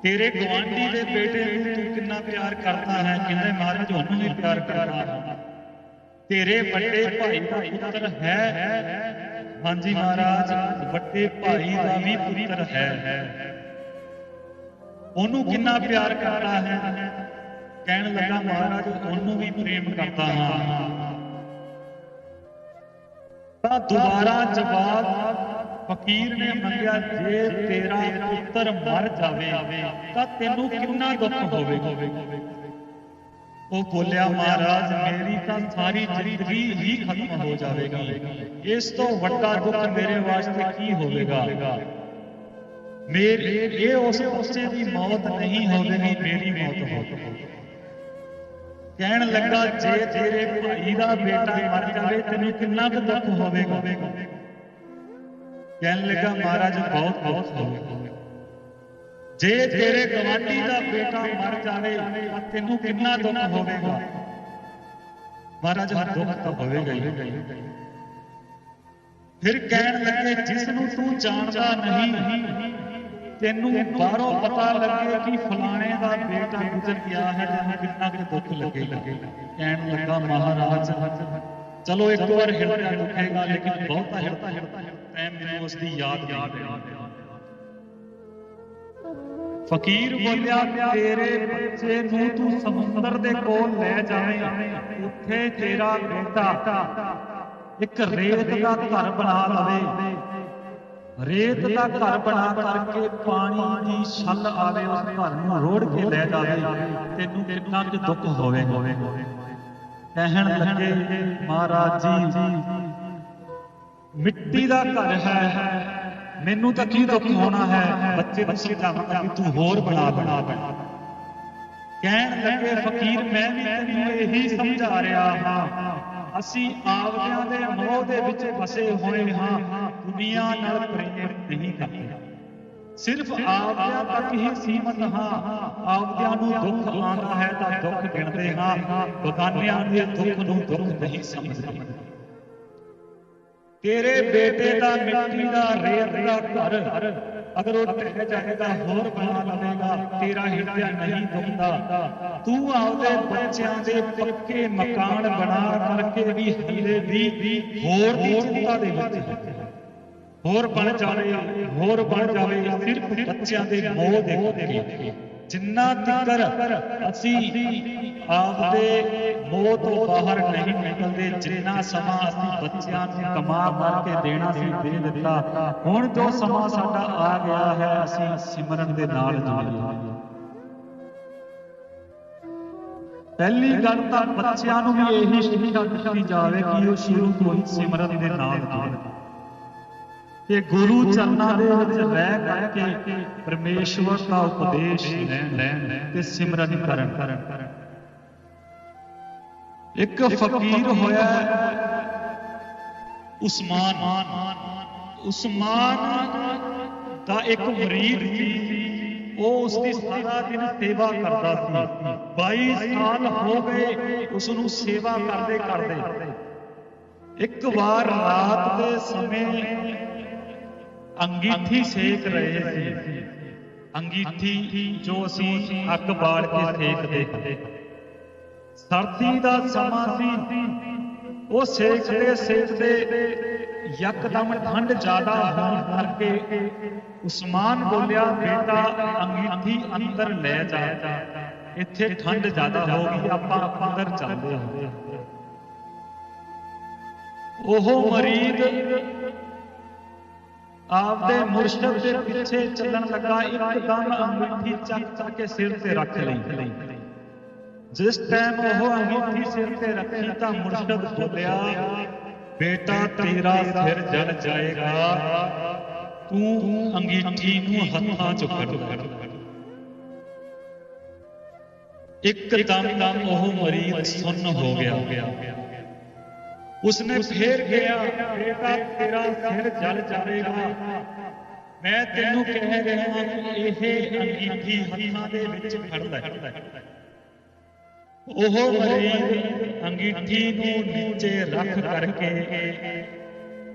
A: ਤੇਰੇ ਗੁਆਂਢੀ ਦੇ ਬੇਟੇ ਨੂੰ ਤੂੰ ਕਿੰਨਾ ਪਿਆਰ ਕਰਦਾ ਹੈ। ਕਹਿੰਦੇ, ਮਹਾਰਾਜ ਉਹਨੂੰ ਵੀ ਪਿਆਰ ਕਰਦਾ ਹਾਂ। ਤੇਰੇ ਵੱਡੇ ਭਾਈ ਦਾ ਪੁੱਤਰ ਹੈ। ਹਾਂਜੀ ਮਹਾਰਾਜ, ਵੱਡੇ ਭਾਈ ਦਾ ਵੀ ਪੁੱਤਰ ਹੈ। ਉਹਨੂੰ ਕਿੰਨਾ ਪਿਆਰ ਕਰਦਾ ਹੈ। ਕਹਿਣ ਲੱਗਾ, ਮਹਾਰਾਜ ਉਹਨੂੰ ਵੀ ਪ੍ਰੇਮ ਕਰਦਾ ਹਾਂ। ਤਾਂ ਦੁਬਾਰਾ ਜਵਾਬ ਫਕੀਰ ਨੇ ਮੰਗਿਆ, ਜੇ ਤੇਰਾ ਪੁੱਤਰ ਮਰ ਜਾਵੇ ਤਾਂ ਤੈਨੂੰ ਕਿੰਨਾ ਦੁੱਖ ਹੋਵੇਗਾ। ਉਹ ਬੋਲਿਆ, ਮਹਾਰਾਜ ਮੇਰੀ ਤਾਂ ਸਾਰੀ ਜ਼ਿੰਦਗੀ ਹੀ ਖਤਮ ਹੋ ਜਾਵੇਗੀ, ਇਸ ਤੋਂ ਵੱਡਾ ਦੁੱਖ ਮੇਰੇ ਵਾਸਤੇ ਕੀ ਹੋਵੇਗਾ। ਇਹ ਉਸ ਬੱਚੇ ਦੀ ਮੌਤ ਨਹੀਂ ਹੋਵੇਗੀ, ਮੇਰੀ ਮੌਤ ਹੋਵੇਗੀ। ਕਹਿਣ ਲੱਗਾ, ਜੇ ਤੇਰੇ ਭਾਈ ਦਾ ਬੇਟਾ ਮਰ ਜਾਵੇ ਤੈਨੂੰ ਕਿੰਨਾ ਕੁ ਦੁੱਖ ਹੋਵੇਗਾ। ਕਹਿਣ ਲੱਗਾ, ਮਹਾਰਾਜ ਬਹੁਤ ਦੁੱਖ ਹੋਵੇਗਾ। ਜੇ ਤੇਰੇ ਗਵਾਂਢੀ ਦਾ ਬੇਟਾ ਮਰ ਜਾਵੇ ਤਾਂ ਤੈਨੂੰ ਕਿੰਨਾ ਦੁੱਖ ਹੋਵੇਗਾ। ਮਹਾਰਾਜ ਦੁੱਖ ਤਾਂ ਹੋਵੇਗਾ ਹੀ। ਫਿਰ ਕਹਿਣ ਲੱਗੇ, ਜਿਸ ਨੂੰ ਤੂੰ ਜਾਣਦਾ ਨਹੀਂ, ਤੈਨੂੰ ਬਾਹਰੋਂ ਪਤਾ ਲੱਗੇ ਕਿ ਫਲਾਣੇ ਦਾ ਬੇਟਾ ਗੁਜ਼ਰ ਗਿਆ ਹੈ, ਤੈਨੂੰ ਕਿੰਨਾ ਕੁ ਦੁੱਖ ਲੱਗੇਗਾ। ਕਹਿਣ ਲੱਗਾ, ਮਹਾਰਾਜ ਚਲੋ ਇੱਕ ਵਾਰ ਹਿਰਦਾ ਦੁਖੇਗਾ, ਲੇਕਿਨ ਬਹੁਤਾ ਹਿਰਦਾ ਮੈਨੂੰ ਉਸ ਦੀ ਯਾਦ ਨਹੀਂ। ਫਕੀਰ ਬੋਲਿਆ, ਤੇਰੇ ਬੱਚੇ ਨੂੰ ਤੂੰ ਸਮੁੰਦਰ ਦੇ ਕੋਲ ਲੈ ਜਾਵੇਂ, ਉੱਥੇ ਤੇਰਾ ਬੇਟਾ ਇੱਕ ਰੇਤ ਦਾ ਘਰ ਬਣਾ ਲਵੇ। ਰੇਤ ਦਾ ਘਰ ਬਣਾ ਕਰਕੇ ਪਾਣੀ ਦੀ ਛੱਲ ਆਵੇ, ਉਸ ਘਰ ਨੂੰ ਰੋੜ ਕੇ ਲੈ ਜਾਵੇ, ਤੈਨੂੰ ਕਿੰਨਾ ਕੁ ਦੁੱਖ ਹੋਵੇਗਾ। ਕਹਿਣ ਲੱਗੇ, ਮਹਾਰਾਜ ਜੀ ਮਿੱਟੀ ਦਾ ਘਰ ਹੈ, ਮੈਨੂੰ ਤਾਂ ਕੀ ਦੁੱਖ ਹੋਣਾ ਹੈ। ਬੱਚੇ ਨੂੰ ਸਮਝਾਵਾਂਗਾ ਕਿ ਤੂੰ ਹੋਰ ਬਣਾ। ਕਹਿਣ ਲੱਗੇ, ਫਕੀਰ ਮੈਂ ਵੀ ਤੈਨੂੰ ਇਹੀ ਸਮਝਾ ਰਿਹਾ ਹਾਂ, ਅਸੀਂ ਆਪਦਿਆਂ ਦੇ ਮੋਹ ਦੇ ਵਿੱਚ ਫਸੇ ਹੋਏ ਹਾਂ, ਦੁਨੀਆ ਨਾਲ ਪ੍ਰੇਮ ਨਹੀਂ ਕਰਦੇ, ਸਿਰਫ ਆਪਦਿਆਂ ਤੱਕ ਹੀ ਸੀਮਤ ਹਾਂ। ਆਪਦਿਆਂ ਨੂੰ ਦੁੱਖ ਆਉਂਦਾ ਹੈ ਤਾਂ ਦੁੱਖ ਗਿਣਦੇ ਹਾਂ, ਬਗਾਨਿਆਂ ਦੇ ਦੁੱਖ ਨੂੰ ਦੁੱਖ ਨਹੀਂ ਸਮਝਦੇ। ਤੇਰੇ ਬੇਟੇ ਦਾ ਮਿੱਟੀ ਦਾ ਰੇਤ ਦਾ ਘਰ ਅਗਰ ਉਹ ਢਹਿ ਜਾਏਗਾ, ਹੋਰ ਬਣਾ ਲਵੇਗਾ, ਤੇਰਾ ਹਿਰਦਾ ਨਹੀਂ ਦੁਖਦਾ। ਤੂੰ ਆਪਦੇ ਬੱਚਿਆਂ ਦੇ ਪੱਕੇ ਮਕਾਨ ਬਣਾ ਕਰਕੇ ਵੀ ਹਲੇ ਵੀ ਹੋਰ ਦੀ ਚਿੰਤਾ ਦੇ ਵਿੱਚ, ਹੋਰ ਬਣ ਜਾਵੇ, ਸਿਰਫ ਬੱਚਿਆਂ ਦੇ ਮੋਹ ਦੇ ਕਰਕੇ। ਜਿੰਨਾ ਤੀਕਰ ਅਸੀਂ ਆਪਦੇ ਮੋਹ ਤੋਂ ਬਾਹਰ ਨਹੀਂ ਨਿਕਲਦੇ, ਜਿੰਨਾ ਸਮਾਂ ਅਸੀਂ ਬੱਚਿਆਂ ਨੂੰ ਕਮਾ ਕਰਕੇ ਦੇਣਾ ਸੀ ਦੇ ਦਿੱਤਾ। ਹੁਣ ਜੋ ਸਮਾਂ ਸਾਡਾ ਆ ਗਿਆ ਹੈ, ਅਸੀਂ ਸਿਮਰਨ ਦੇ ਨਾਲ ਜੁੜੀਏ। ਪਹਿਲੀ ਗੱਲ ਤਾਂ ਬੱਚਿਆਂ ਨੂੰ ਵੀ ਇਹੀ ਸਿੱਖਿਆ ਦਿੱਤੀ ਜਾਵੇ ਕਿ ਉਹ ਸ਼ੁਰੂ ਤੋਂ ਹੀ ਸਿਮਰਨ ਦੇ ਨਾਲ ਜੁੜਨ ਤੇ ਗੁਰੂ ਚਰਨਾਂ ਦੇ ਵਿੱਚ ਰਹਿ ਕਰਕੇ ਪਰਮੇਸ਼ਵਰ ਦਾ ਉਪਦੇਸ਼ ਲੈਣ ਤੇ ਸਿਮਰਨ ਕਰਨ। ਇੱਕ ਫਕੀਰ ਹੋਇਆ ਉਸਮਾਨ ਦਾ ਇੱਕ ਮੁਰੀਦ ਸੀ। ਉਹ ਉਸਦੀ ਸਾਰਾ ਦਿਨ ਸੇਵਾ ਕਰਦਾ ਸੀ। 22 ਸਾਲ ਹੋ ਗਏ ਉਸ ਨੂੰ ਸੇਵਾ ਕਰਦੇ। ਇੱਕ ਵਾਰ ਰਾਤ ਦੇ ਸਮੇਂ ਅੰਗੀਠੀ ਸੇਕ ਰਹੇ ਸੀ। ਅੰਗੀਠੀ ਜੋ ਅਸੀਂ ਅੱਗ ਬਾਲ ਕੇ ਸੇਕਦੇ, ਸਰਦੀ ਦਾ ਸਮਾਂ ਸੀ। ਉਹ ਸੇਕਦੇ ਯਕਦਮ ਠੰਡ ਜ਼ਿਆਦਾ ਹੋਣ ਕਰਕੇ ਉਸਮਾਨ ਬੋਲਿਆ, ਬੇਟਾ ਅੰਗੀਠੀ ਅੰਦਰ ਲੈ ਜਾ, ਇੱਥੇ ਠੰਡ ਜ਼ਿਆਦਾ ਹੋ ਗਈ, ਆਪਾਂ ਅੰਦਰ ਚੱਲਦੇ ਹਾਂ। ਉਹ ਮਰੀਦ ਆਪਦੇ ਮੁਰਸ਼ਦ ਦੇ ਪਿੱਛੇ ਚੱਲਣ ਲੱਗਾ, ਇੱਕਦਮ ਅੰਗੀਠੀ ਚੱਕ ਕੇ ਸਿਰ ਤੇ ਰੱਖ ਲਈ। ਜਿਸ ਟਾਈਮ ਉਹ ਅੰਗੀਠੀ ਸਿਰ ਤੇ ਰੱਖੀ ਤਾਂ ਮੁਰਸ਼ਦ ਬੋਲਿਆ, ਬੇਟਾ ਤੇਰਾ ਸਿਰ ਜਲ ਜਾਏਗਾ, ਤੂੰ ਅੰਗੀਠੀ ਨੂੰ ਹੱਥਾਂ ਚ ਫੜ। ਇੱਕਦਮ ਉਹ ਮਰੀਜ਼ ਸੁੰਨ ਹੋ ਗਿਆ। ਉਸਨੇ ਫੇਰ ਕਿਹਾ, ਬੇਟਾ ਤੇਰਾ ਸਿਰ ਜਲ ਜਾਵੇਗਾ, ਮੈਂ ਤੈਨੂੰ ਕਹਿ ਰਿਹਾ ਕਿ ਇਹ ਅੰਗੀਠੀ ਹੱਥਾਂ ਦੇ ਵਿੱਚ ਫੜ ਲੈ। ਉਹ ਮਰੀਜ਼ ਅੰਗੀਠੀ ਨੂੰ ਨੀਚੇ ਰੱਖ ਕਰਕੇ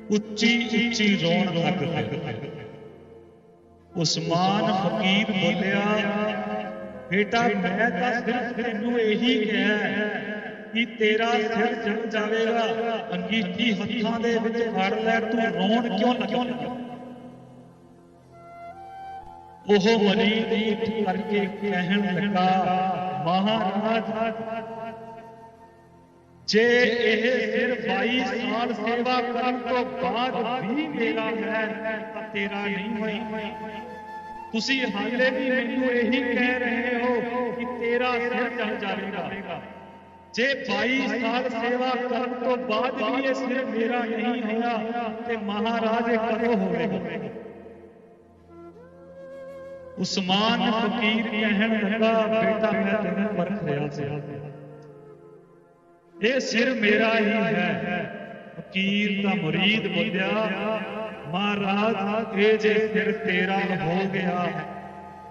A: ਉੱਚੀ ਰੋਣ ਲੱਗ ਪਿਆ। ਉਸਮਾਨ ਫਕੀਰ ਬੋਲਿਆ, ਬੇਟਾ ਮੈਂ ਤਾਂ ਸਿਰਫ ਤੈਨੂੰ ਇਹੀ ਕਿਹਾ ਕਿ ਤੇਰਾ ਸਿਰ ਜਲ ਜਾਵੇਗਾ, ਅੰਗੀਠੀ ਹੱਥਾਂ ਦੇ ਵਿੱਚ ਫੜ ਲੈ, ਤੂੰ ਰੋਣ ਕਿਉਂ ਲੱਗਾ? ਉਹ ਮਰੀਦ ਉੱਠ ਕਰਕੇ ਕਹਿਣ ਲੱਗਾ, ਮਹਾਰਾਜ ਜੇ ਇਹ ਸਿਰ 22 ਸਾਲ ਸੇਵਾ ਕਰਨ ਤੋਂ ਬਾਅਦ ਵੀ ਮੇਰਾ ਹੈ ਤਾਂ ਤੇਰਾ ਨਹੀਂ ਹੋਈ। ਤੁਸੀਂ ਹਾਲੇ ਵੀ ਮੈਨੂੰ ਇਹੀ ਕਹਿ ਰਹੇ ਹੋ ਕਿ ਤੇਰਾ ਸਿਰ ਜਲ ਜਾਵੇਗਾ। ਜੇ 22 ਸਾਲ ਸੇਵਾ ਕਰਨ ਤੋਂ ਬਾਅਦ ਵੀ ਇਹ ਸਿਰ ਮੇਰਾ ਨਹੀਂ ਹੋਇਆ ਤੇ ਮਹਾਰਾਜ ਕਦੋਂ ਹੋਵੇਗਾ? ਉਸਮਾਨ ਫਕੀਰ ਕਹਿਣ ਲੱਗਾ, ਬੇਟਾ ਮੈਂ ਤੈਨੂੰ ਪਰਖ ਰਿਹਾ ਸੀ, ਇਹ ਸਿਰ ਮੇਰਾ ਹੀ ਹੈ। ਫਕੀਰ ਦਾ ਮੁਰੀਦ ਬੋਲਿਆ, ਮਹਾਰਾਜ ਇਹ ਜੇ ਸਿਰ ਤੇਰਾ ਹੋ ਗਿਆ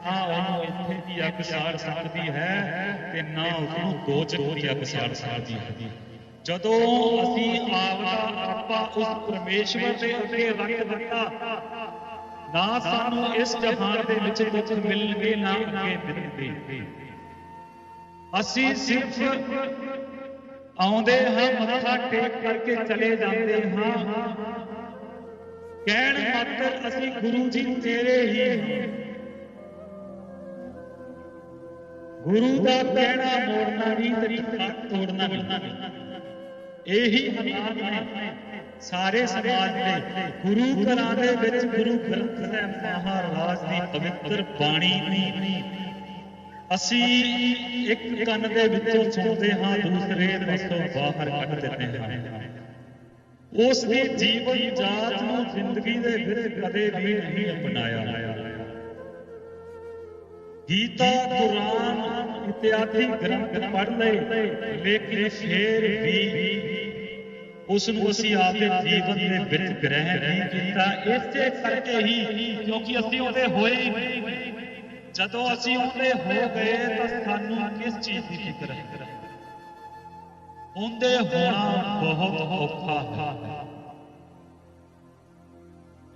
A: ਨਾ ਉਹਨੂੰ ਇੱਥੇ ਦੀ ਅੱਗ ਸਾੜ ਸਕਦੀ ਹੈ ਤੇ ਨਾ ਉਸਨੂੰ ਦੋਜ਼ਖ ਦੀ ਅੱਗ ਸਾੜ ਸਕਦੀ ਹੈ। ਜਦੋਂ ਅਸੀਂ ਆਪਾ ਉਸ ਪਰਮੇਸ਼ਵਰ ਦੇ ਅੱਗੇ ਰੱਖ ਦਿੱਤਾ, ਨਾ ਸਾਨੂੰ ਇਸ ਜਹਾਨ ਦੇ ਵਿੱਚ ਦੁੱਖ ਮਿਲਣਗੇ ਨਾ ਅੱਗੇ ਮਿਲਣਗੇ। ਅਸੀਂ ਸਿਰਫ ਆਉਂਦੇ ਹਾਂ, ਮੱਥਾ ਟੇਕ ਕਰਕੇ ਚਲੇ ਜਾਂਦੇ ਹਾਂ, ਕਹਿਣ ਮਾਤਰ ਅਸੀਂ ਗੁਰੂ ਜੀ ਤੇਰੇ ਹੀ ਹਾਂ। ਗੁਰੂ ਦਾ ਕਹਿਣਾ ਮੋੜਨਾ ਨਹੀਂ ਤੇ ਹੱਥ ਤੋੜਨਾ ਨਹੀਂ। ਇਹੀ ਹਾਲਾਤ ਨੇ ਸਾਰੇ ਸਮਾਜ ਦੇ। ਗੁਰੂ ਘਰਾਂ ਦੇ ਵਿੱਚ ਗੁਰੂ ਗ੍ਰੰਥ ਸਾਹਿਬ ਮਹਾਰਾਜ ਦੀ ਪਵਿੱਤਰ ਬਾਣੀ ਨਹੀਂ, ਅਸੀਂ ਇੱਕ ਕੰਨ ਦੇ ਵਿੱਚੋਂ ਸੁਣਦੇ ਹਾਂ, ਦੂਸਰੇ ਪਾਸੋਂ ਬਾਹਰ ਕੱਢ ਦਿੰਦੇ ਹਾਂ। ਉਸ ਦੀ ਜੀਵਨ ਜਾਚ ਨੂੰ ਜ਼ਿੰਦਗੀ ਦੇ ਵਿੱਚ ਕਦੇ ਵੀ ਨਹੀਂ ਅਪਣਾਇਆ। ਗੀਤਾ, ਕੁਰਾਨ ਇਤਿਆਦਿ ਗ੍ਰੰਥ ਪੜ੍ਹ ਲਏ, ਲੇਕਿਨ ਫੇਰ ਵੀ ਉਸ ਨੂੰ ਅਸੀਂ ਆਪਦੇ ਜੀਵਨ ਦੇ ਵਿੱਚ ਗ੍ਰਹਿਣ ਨਹੀਂ ਕੀਤਾ। ਇਸੇ ਕਰਕੇ ਹੀ ਕਿਉਂਕਿ ਅਸੀਂ ਉਹਦੇ ਹੋਏ ਹੀ ਨਹੀਂ। ਜਦੋਂ ਅਸੀਂ ਉਹਦੇ ਹੋ ਗਏ ਤਾਂ ਸਾਨੂੰ ਕਿਸ ਚੀਜ਼ ਦੀ ਫਿਕਰ ਹੈ? ਉਹਦੇ ਹੋਣਾ ਬਹੁਤ ਔਖਾ ਹੈ।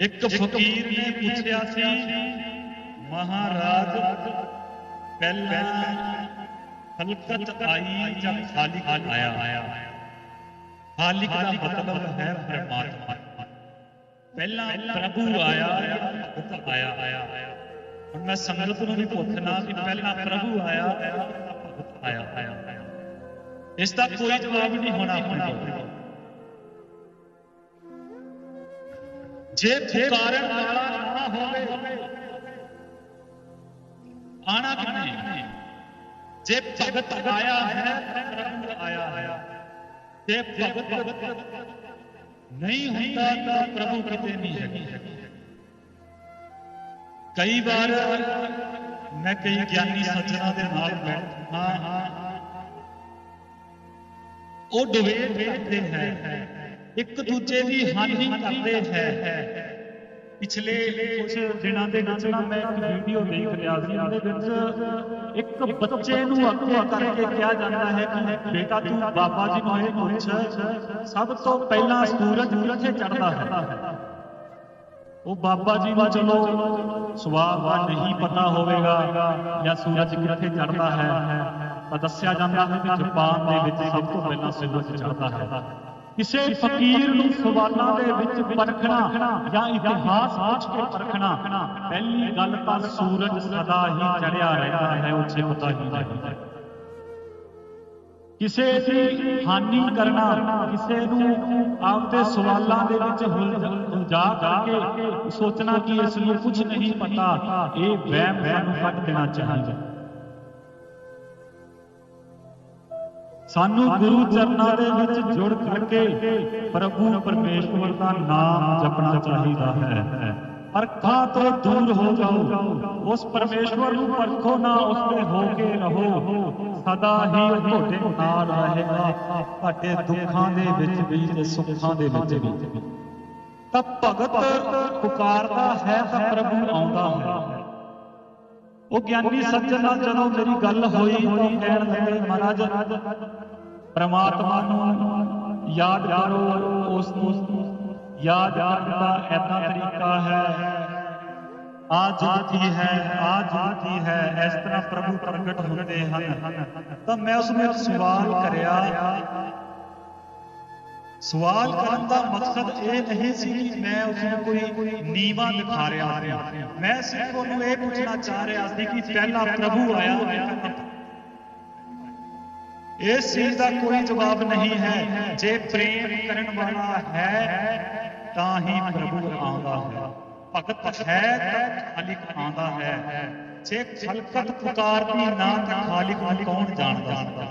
A: ਇੱਕ ਫਕੀਰ ਨੇ ਪੁੱਛਿਆ ਸੀ, ਮਹਾਰਾਜ ਪਹਿਲਾਂ ਖਲਕਤ ਆਈ ਜਾਂ ਖਾਲਿਕ ਆਇਆ? ਖਾਲਿਕ ਦਾ ਮਤਲਬ ਹੈ ਪਰਮਾਤਮਾ। ਪਹਿਲਾਂ ਪ੍ਰਭੂ ਆਇਆ ਜਾਂ ਭਗਤ ਆਇਆ? ਹੁਣ ਮੈਂ ਸੰਗਤ ਨੂੰ ਵੀ ਪੁੱਛਣਾ ਕਿ ਪਹਿਲਾਂ ਪ੍ਰਭੂ ਆਇਆ ਜਾਂ ਭਗਤ ਆਇਆ? ਇਸ ਦਾ ਕੋਈ ਜਵਾਬ ਨਹੀਂ ਹੋਣਾ ਆਪਣੇ ਕੋਲ। ਜੇ ਪੁਕਾਰਨ ਵਾਲਾ ਨਾ ਹੋਵੇ, ਆਣਾ ਕਿਵੇਂ? ਜੇ ਭਗਤ ਆਇਆ ਹੈ ਤਾਂ ਪ੍ਰਭੂ ਆਇਆ ਹੈ, ਜੇ ਭਗਤ ਨਹੀਂ ਹੁੰਦਾ ਤਾਂ ਪ੍ਰਭੂ ਕਿਤੇ ਨਹੀਂ ਹੈ। ਕਈ ਵਾਰ ਮੈਂ ਕਈ ਗਿਆਨੀ ਸੱਜਣਾ ਦੇ ਨਾਲ ਬੈਠਾ ਹਾਂ, ਉਹ ਡਿਬੇਟ ਕਰਦੇ ਹੈ, ਇੱਕ ਦੂਜੇ ਦੀ ਹਾਨੀ ਕਰਦੇ ਹੈ। ਪਿਛਲੇ ਕੁਝ ਦਿਨਾਂ ਦੇ ਵਿੱਚ ਮੈਂ ਇੱਕ ਵੀਡੀਓ ਦੇਖ ਰਿਹਾ ਸੀ, ਉਹਦੇ ਵਿੱਚ ਇੱਕ ਬੱਚੇ ਨੂੰ ਅੱਗੇ ਕਰਕੇ ਕਿਹਾ ਜਾਂਦਾ ਹੈ ਕਿ ਬੇਟਾ ਤੂੰ ਬਾਬਾ ਜੀ ਨੂੰ ਇਹ ਪੁੱਛ, ਸਭ ਤੋਂ ਪਹਿਲਾਂ ਸੂਰਜ ਕਿੱਥੇ ਚੜ੍ਹਦਾ ਹੈ? ਉਹ ਬਾਬਾ ਜੀ ਨੂੰ ਚਲੋ ਸਵਾਲ ਨਹੀਂ ਪਤਾ ਹੋਵੇਗਾ ਜਾਂ ਸੂਰਜ ਕਿੱਥੇ ਚੜ੍ਹਦਾ ਹੈ, ਤਾਂ ਦੱਸਿਆ ਜਾਂਦਾ ਹੈ ਕਿ ਜਾਪਾਨ ਦੇ ਵਿੱਚ ਸਭ ਤੋਂ ਪਹਿਲਾਂ ਸੂਰਜ ਚੜ੍ਹਦਾ ਹੈ। ਕਿਸੇ ਫਕੀਰ ਨੂੰ ਸਵਾਲਾਂ ਦੇ ਵਿੱਚ ਪਰਖਣਾ ਜਾਂ ਇਤਿਹਾਸ ਪੁੱਛ ਕੇ ਪਰਖਣਾ, ਪਹਿਲੀ ਗੱਲ ਤਾਂ ਸੂਰਜ ਸਦਾ ਹੀ ਚੜ੍ਹਿਆ ਰਹਿੰਦਾ ਹੈ, ਉਹ ਛਿਪਦਾ ਹੀ ਨਹੀਂ। ਕਿਸੇ ਦੀ ਹਾਨੀ ਕਰਨਾ, ਕਿਸੇ ਨੂੰ ਆਪਦੇ ਸਵਾਲਾਂ ਦੇ ਵਿੱਚ ਉਲਝਾ ਕਰਕੇ ਸੋਚਣਾ ਕਿ ਇਸ ਨੂੰ ਕੁਝ ਨਹੀਂ ਪਤਾ, ਇਹ ਵਹਿਮ ਸਾਨੂੰ ਕੱਢ ਦੇਣਾ ਚਾਹੀਦਾ। ਸਾਨੂੰ ਗੁਰੂ ਚਰਨਾਂ ਦੇ ਵਿੱਚ ਜੁੜ ਕਰਕੇ ਪ੍ਰਭੂ ਪਰਮੇਸ਼ਵਰ ਦਾ ਨਾਮ ਜਪਣਾ ਚਾਹੀਦਾ ਹੈ। ਅਰਥਾਂ ਤੋਂ ਦੂਰ ਹੋ ਜਾਓ, ਉਸ ਪਰਮੇਸ਼ਵਰ ਨੂੰ ਪਰਖੋ ਨਾ, ਉਸ ਤੇ ਹੋ ਕੇ ਰਹੋ, ਸਦਾ ਹੀ ਉਹ ਤੁਹਾਡੇ ਨਾਲ ਰਹੇਗਾ, ਤੁਹਾਡੇ ਦੁੱਖਾਂ ਦੇ ਵਿੱਚ ਵੀ ਤੇ ਸੁੱਖਾਂ ਦੇ ਵਿੱਚ ਵੀ। ਤਾਂ ਭਗਤ ਪੁਕਾਰਦਾ ਹੈ ਤਾਂ ਪ੍ਰਭੂ ਆਉਂਦਾ ਹੈ। ਉਹ ਗਿਆਨੀ ਸੱਜਣ ਨਾਲ ਜਦੋਂ ਮੇਰੀ ਗੱਲ ਹੋਈ ਤਾਂ ਕਹਿਣ ਲੱਗੇ, ਮਹਾਰਾਜ ਪ੍ਰਮਾਤਮਾ ਨੂੰ ਯਾਦ ਕਰੋ, ਉਸ ਨੂੰ ਯਾਦ ਕਰਨ ਦਾ ਏਦਾਂ ਤਰੀਕਾ ਹੈ, ਆ ਜਿੱਤੀ ਹੈ, ਆ ਜਿੱਤੀ ਹੈ, ਇਸ ਤਰ੍ਹਾਂ ਪ੍ਰਭੂ ਪ੍ਰਗਟ ਹੁੰਦੇ ਹਨ। ਤਾਂ ਮੈਂ ਉਸ ਨੂੰ ਇੱਕ ਸਵਾਲ ਕਰਿਆ। ਸਵਾਲ ਕਰਨ ਦਾ ਮਕਸਦ ਇਹ ਨਹੀਂ ਸੀ ਕਿ ਮੈਂ ਉਸ ਨੂੰ ਕੋਈ ਨੀਵਾਂ ਦਿਖਾ ਰਿਹਾ ਸੀ, ਮੈਂ ਸਿਰਫ ਉਹਨੂੰ ਇਹ ਪੁੱਛਣਾ ਚਾਹ ਰਿਹਾ ਸੀ ਕਿ ਪਹਿਲਾ ਪ੍ਰਭੂ ਆਇਆ। ਇਸ ਚੀਜ਼ ਦਾ ਕੋਈ ਜਵਾਬ ਨਹੀਂ ਹੈ। ਜੇ ਪ੍ਰੇਮ ਕਰਨ ਵਾਲਾ ਹੈ ਤਾਂ ਹੀ ਪ੍ਰਭੂ ਆਉਂਦਾ ਹੈ। ਭਗਤ ਹੈ ਤਾਂ ਖਾਲਿਕ ਆਉਂਦਾ ਹੈ। ਜੇ ਖਲਕਤ ਪੁਕਾਰਦੀ ਨਾ ਤਾਂ ਖਾਲਿਕ ਨੂੰ ਕੌਣ ਜਾਣਦਾ।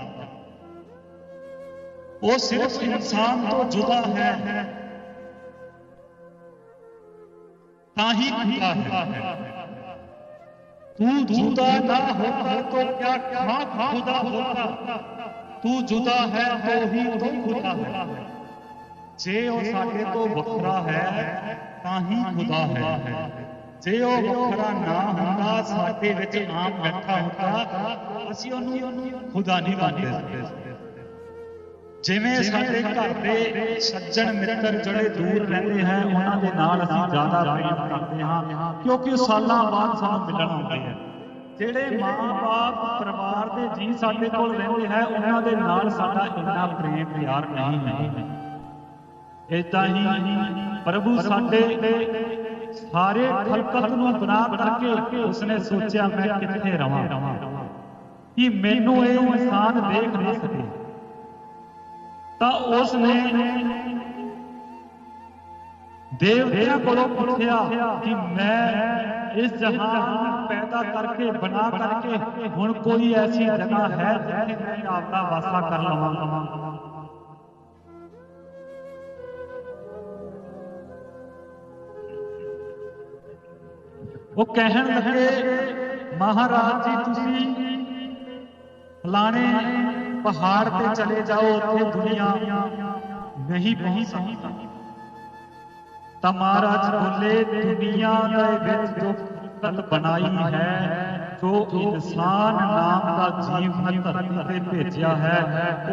A: ਉਹ ਸਿਰਫ ਇਨਸਾਨ ਤੋਂ ਜੁਦਾ ਹੈ ਤਾਂ ਹੀ ਖੁਦਾ ਹੈ। ਤੂੰ ਜੁਦਾ ਨਾ होता तो क्या खुदा होता, तू जुदा है तो ही तू खुदा है। जे ਉਹ ਸਾਡੇ ਤੋਂ ਵੱਖਰਾ ਹੈ ਤਾਂ ਹੀ ਖੁਦਾ ਹੈ। ਜੇ ਉਹ ਵੱਖਰਾ ਨਾ ਹੁੰਦਾ, ਸਾਡੇ ਵਿੱਚ ਆਪ ਬੈਠਾ ਹੁੰਦਾ, ਅਸੀਂ ਉਹਨੂੰ ਖੁਦਾ ਨਹੀਂ ਮੰਨਦੇ। ਜਿਵੇਂ ਸਾਡੇ ਘਰ ਦੇ ਸੱਜਣ ਮਿੱਤਰ ਜਿਹੜੇ ਦੂਰ ਰਹਿੰਦੇ ਹੈ, ਉਹਨਾਂ ਦੇ ਨਾਲ ਅਸੀਂ ਜ਼ਿਆਦਾ ਪ੍ਰੇਮ ਕਰਦੇ ਹਾਂ ਕਿਉਂਕਿ ਸਾਲਾਂ ਬਾਅਦ ਸਾਨੂੰ ਮਿਲਣ ਆਉਂਦੇ ਹੈ। ਜਿਹੜੇ ਮਾਂ-ਬਾਪ ਪਰਿਵਾਰ ਦੇ ਜੀ ਸਾਡੇ ਕੋਲ ਰਹਿੰਦੇ ਹੈ, ਉਹਨਾਂ ਦੇ ਨਾਲ ਸਾਡਾ ਇੰਨਾ ਪ੍ਰੇਮ ਪਿਆਰ ਨਹੀਂ ਹੈ। ਏਦਾਂ ਹੀ ਪ੍ਰਭੂ ਸਾਡੇ ਸਾਰੇ ਖਲਕਤ ਨੂੰ ਬਣਾ ਕਰਕੇ ਉਸਨੇ ਸੋਚਿਆ ਮੈਂ ਕਿੱਥੇ ਰਵਾਂ ਕਿ ਮੈਨੂੰ ਇਹ ਇਨਸਾਨ ਦੇਖ ਨਾ ਸਕੇ। ਤਾਂ ਉਸਨੇ ਦੇਵਤਿਆਂ ਕੋਲੋਂ ਪੁੱਛਿਆ ਕਿ ਮੈਂ ਇਸ ਜਹਾਨ ਨੂੰ ਪੈਦਾ ਕਰਕੇ ਬਣਾ ਕਰਕੇ ਹੁਣ ਕੋਈ ਐਸੀ ਜਗ੍ਹਾ ਹੈ ਜਿੱਥੇ ਮੈਂ ਆਪਦਾ ਵਾਸਾ ਕਰ ਲਵਾਂ। ਉਹ ਕਹਿਣ ਲੱਗੇ ਮਹਾਰਾਜ ਜੀ ਤੁਸੀਂ ਫਲਾਣੇ ਪਹਾੜ ਤੇ ਚਲੇ ਜਾਓ, ਉੱਥੇ ਦੁਨੀਆ ਨਹੀਂ ਪਹੁੰਚ ਸਕਦੀ। ਤਾਂ ਮਹਾਰਾਜ ਬੋਲੇ ਦੁਨੀਆ ਦੇ ਵਿੱਚ ਜੋ ਖਲਕਤ ਬਣਾਈ ਹੈ, ਜੋ ਇਨਸਾਨ ਨਾਮ ਦਾ ਜੀਵ ਧਰਤੀ ਤੇ ਭੇਜਿਆ ਹੈ,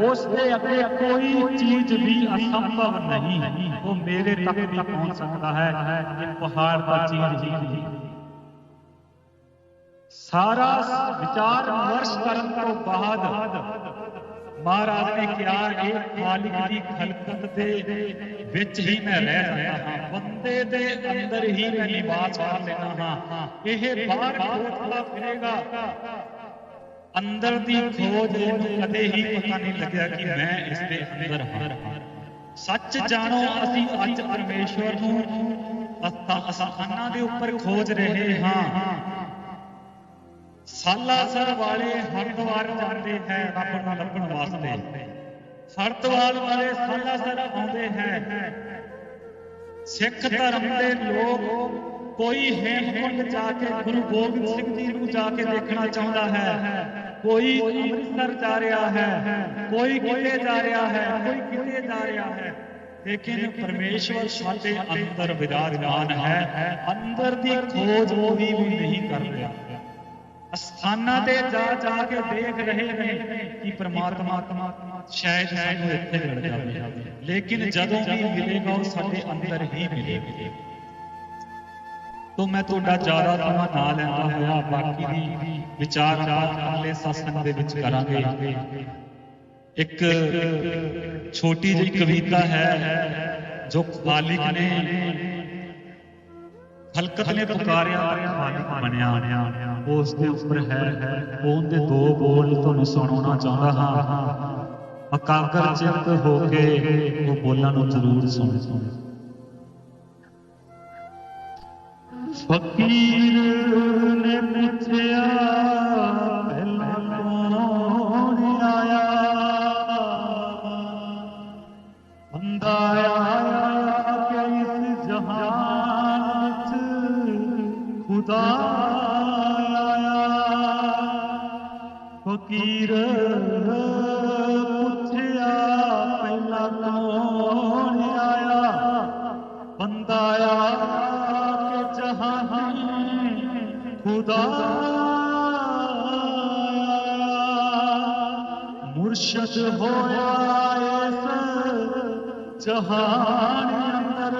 A: ਉਸ ਦੇ ਅੱਗੇ ਕੋਈ ਚੀਜ਼ ਵੀ ਅਸੰਭਵ ਨਹੀਂ। ਉਹ ਮੇਰੇ ਤੱਕ ਵੀ ਪਹੁੰਚ ਸਕਦਾ ਹੈ। ਇਹ ਪਹਾੜ ਦਾ ਚੀਜ਼ ਹੀ ਨਹੀਂ। ਸਾਰਾ ਵਿਚਾਰ ਵਿਮਰਸ਼ ਕਰਨ ਤੋਂ ਬਾਅਦ ਮਹਾਰਾਜ ਨੇ ਕਿਹਾ ਇਹ ਖਾਲਿਕ ਦੀ ਖਲਕਤ ਦੇ ਵਿੱਚ ਹੀ ਮੈਂ ਰਹਿ ਸਕਦਾ ਹਾਂ, ਬੰਦੇ ਦੇ ਅੰਦਰ ਹੀ ਮੈਂ ਨਿਵਾਸ ਕਰ ਲੈਣਾ ਹਾਂ। ਇਹ ਬਾਹਰ ਖੋਜਦਾ ਫਿਰੇਗਾ, ਅੰਦਰ ਦੀ ਖੋਜ ਇਹਨੂੰ ਕਦੇ ਹੀ ਪਤਾ ਨਹੀਂ ਲੱਗਿਆ ਕਿ ਮੈਂ ਇਸ ਦੇ ਅੰਦਰ ਹਾਂ। ਸੱਚ ਜਾਣੋ, ਅਸੀਂ ਅੱਜ ਪਰਮੇਸ਼ਵਰ ਨੂੰ ਅਸਥਾਨਾਂ ਦੇ ਉੱਪਰ ਖੋਜ ਰਹੇ ਹਾਂ। ਸਾਲਾਸਰ ਵਾਲੇ ਹਰਿਦੁਆਰ ਜਾਂਦੇ ਹੈ ਰੱਬ ਨੂੰ ਲੱਭਣ ਵਾਸਤੇ, ਹਰਿਦੁਆਰ ਵਾਲੇ ਸਾਲਾਸਰ ਆਉਂਦੇ ਹੈ। ਸਿੱਖ ਧਰਮ ਦੇ ਲੋਕ ਕੋਈ ਹੇਮਕੁੰਟ ਜਾ ਕੇ ਗੁਰੂ ਗੋਬਿੰਦ ਸਿੰਘ ਜੀ ਨੂੰ ਜਾ ਕੇ ਦੇਖਣਾ ਚਾਹੁੰਦਾ ਹੈ, ਕੋਈ ਅੰਮ੍ਰਿਤਸਰ ਜਾ ਰਿਹਾ ਹੈ, ਕੋਈ ਕਿਤੇ ਜਾ ਰਿਹਾ ਹੈ, ਕੋਈ ਕਿਤੇ ਜਾ ਰਿਹਾ ਹੈ। ਲੇਕਿਨ ਪਰਮੇਸ਼ਵਰ ਸਾਡੇ ਅੰਦਰ ਵਿਰਾਜਮਾਨ ਹੈ। ਅੰਦਰ ਦੀ ਖੋਜ ਕੋਈ ਵੀ ਨਹੀਂ ਕਰ ਰਿਹਾ। ਅਸਥਾਨਾਂ ਤੇ ਜਾ ਕੇ ਦੇਖ ਰਹੇ ਨੇ ਕਿ ਪ੍ਰਮਾਤਮਾ ਸ਼ਾਇਦ ਸਾਨੂੰ ਇੱਥੇ ਮਿਲ ਜਾਵੇ, ਲੇਕਿਨ ਜਦੋਂ ਵੀ ਮਿਲੇਗਾ ਉਹ ਸਾਡੇ ਅੰਦਰ ਹੀ ਮਿਲੇਗਾ। ਤੋਂ ਮੈਂ ਤੁਹਾਡਾ ਜ਼ਿਆਦਾ ਸਮਾਂ ਨਾ ਲੈਂਦਾ ਹੋਇਆ ਬਾਕੀ ਦੀ ਵਿਚਾਰ ਅਗਲੇ ਸਤਸੰਗ ਦੇ ਵਿੱਚ ਕਰਾਂਗੇ। ਇੱਕ ਛੋਟੀ ਜਿਹੀ ਕਵਿਤਾ ਹੈ ਜੋ ਖਾਲਿਕ ਨੇ ਖਲਕਤ ਨੇ ਪੁਕਾਰਿਆ ਖਾਲਿਕ ਬਣਿਆ, ਉਸ ਦੇ ਉੱਪਰ ਹੈ। ਉਹਦੇ ਦੋ ਬੋਲ ਤੁਹਾਨੂੰ ਸੁਣਾਉਣਾ ਚਾਹੁੰਦਾ ਹਾਂ। ਇਕਾਗਰ ਚਿੱਤ ਹੋ ਕੇ ਉਹ ਬੋਲਾਂ ਨੂੰ ਜ਼ਰੂਰ ਸੁਣ। ਫਕੀਰ ਨੇ ਪੁੱਛਿਆ ਪਹਿਲਾਂ ਕੌਣ ਆਇਆ, ਬੰਦਾ ਆਇਆ ਕਿ ਇਸ ਜਹਾਨ ਵਿੱਚ ਖੁਦਾ ਆਇਆ। ਫਕੀਰ ਪੁੱਛਿਆ ਪਹਿਲਾਂ ਕੌਣ ਆਇਆ, ਬੰਦਾ ਆਇਆ ਕਿ ਜਹਾਨ ਖੁਦਾ ਆਇਆ। ਮੁਰਸ਼ਦ ਹੋਇਆ ਇਸ ਜਹਾਨ ਅੰਦਰ,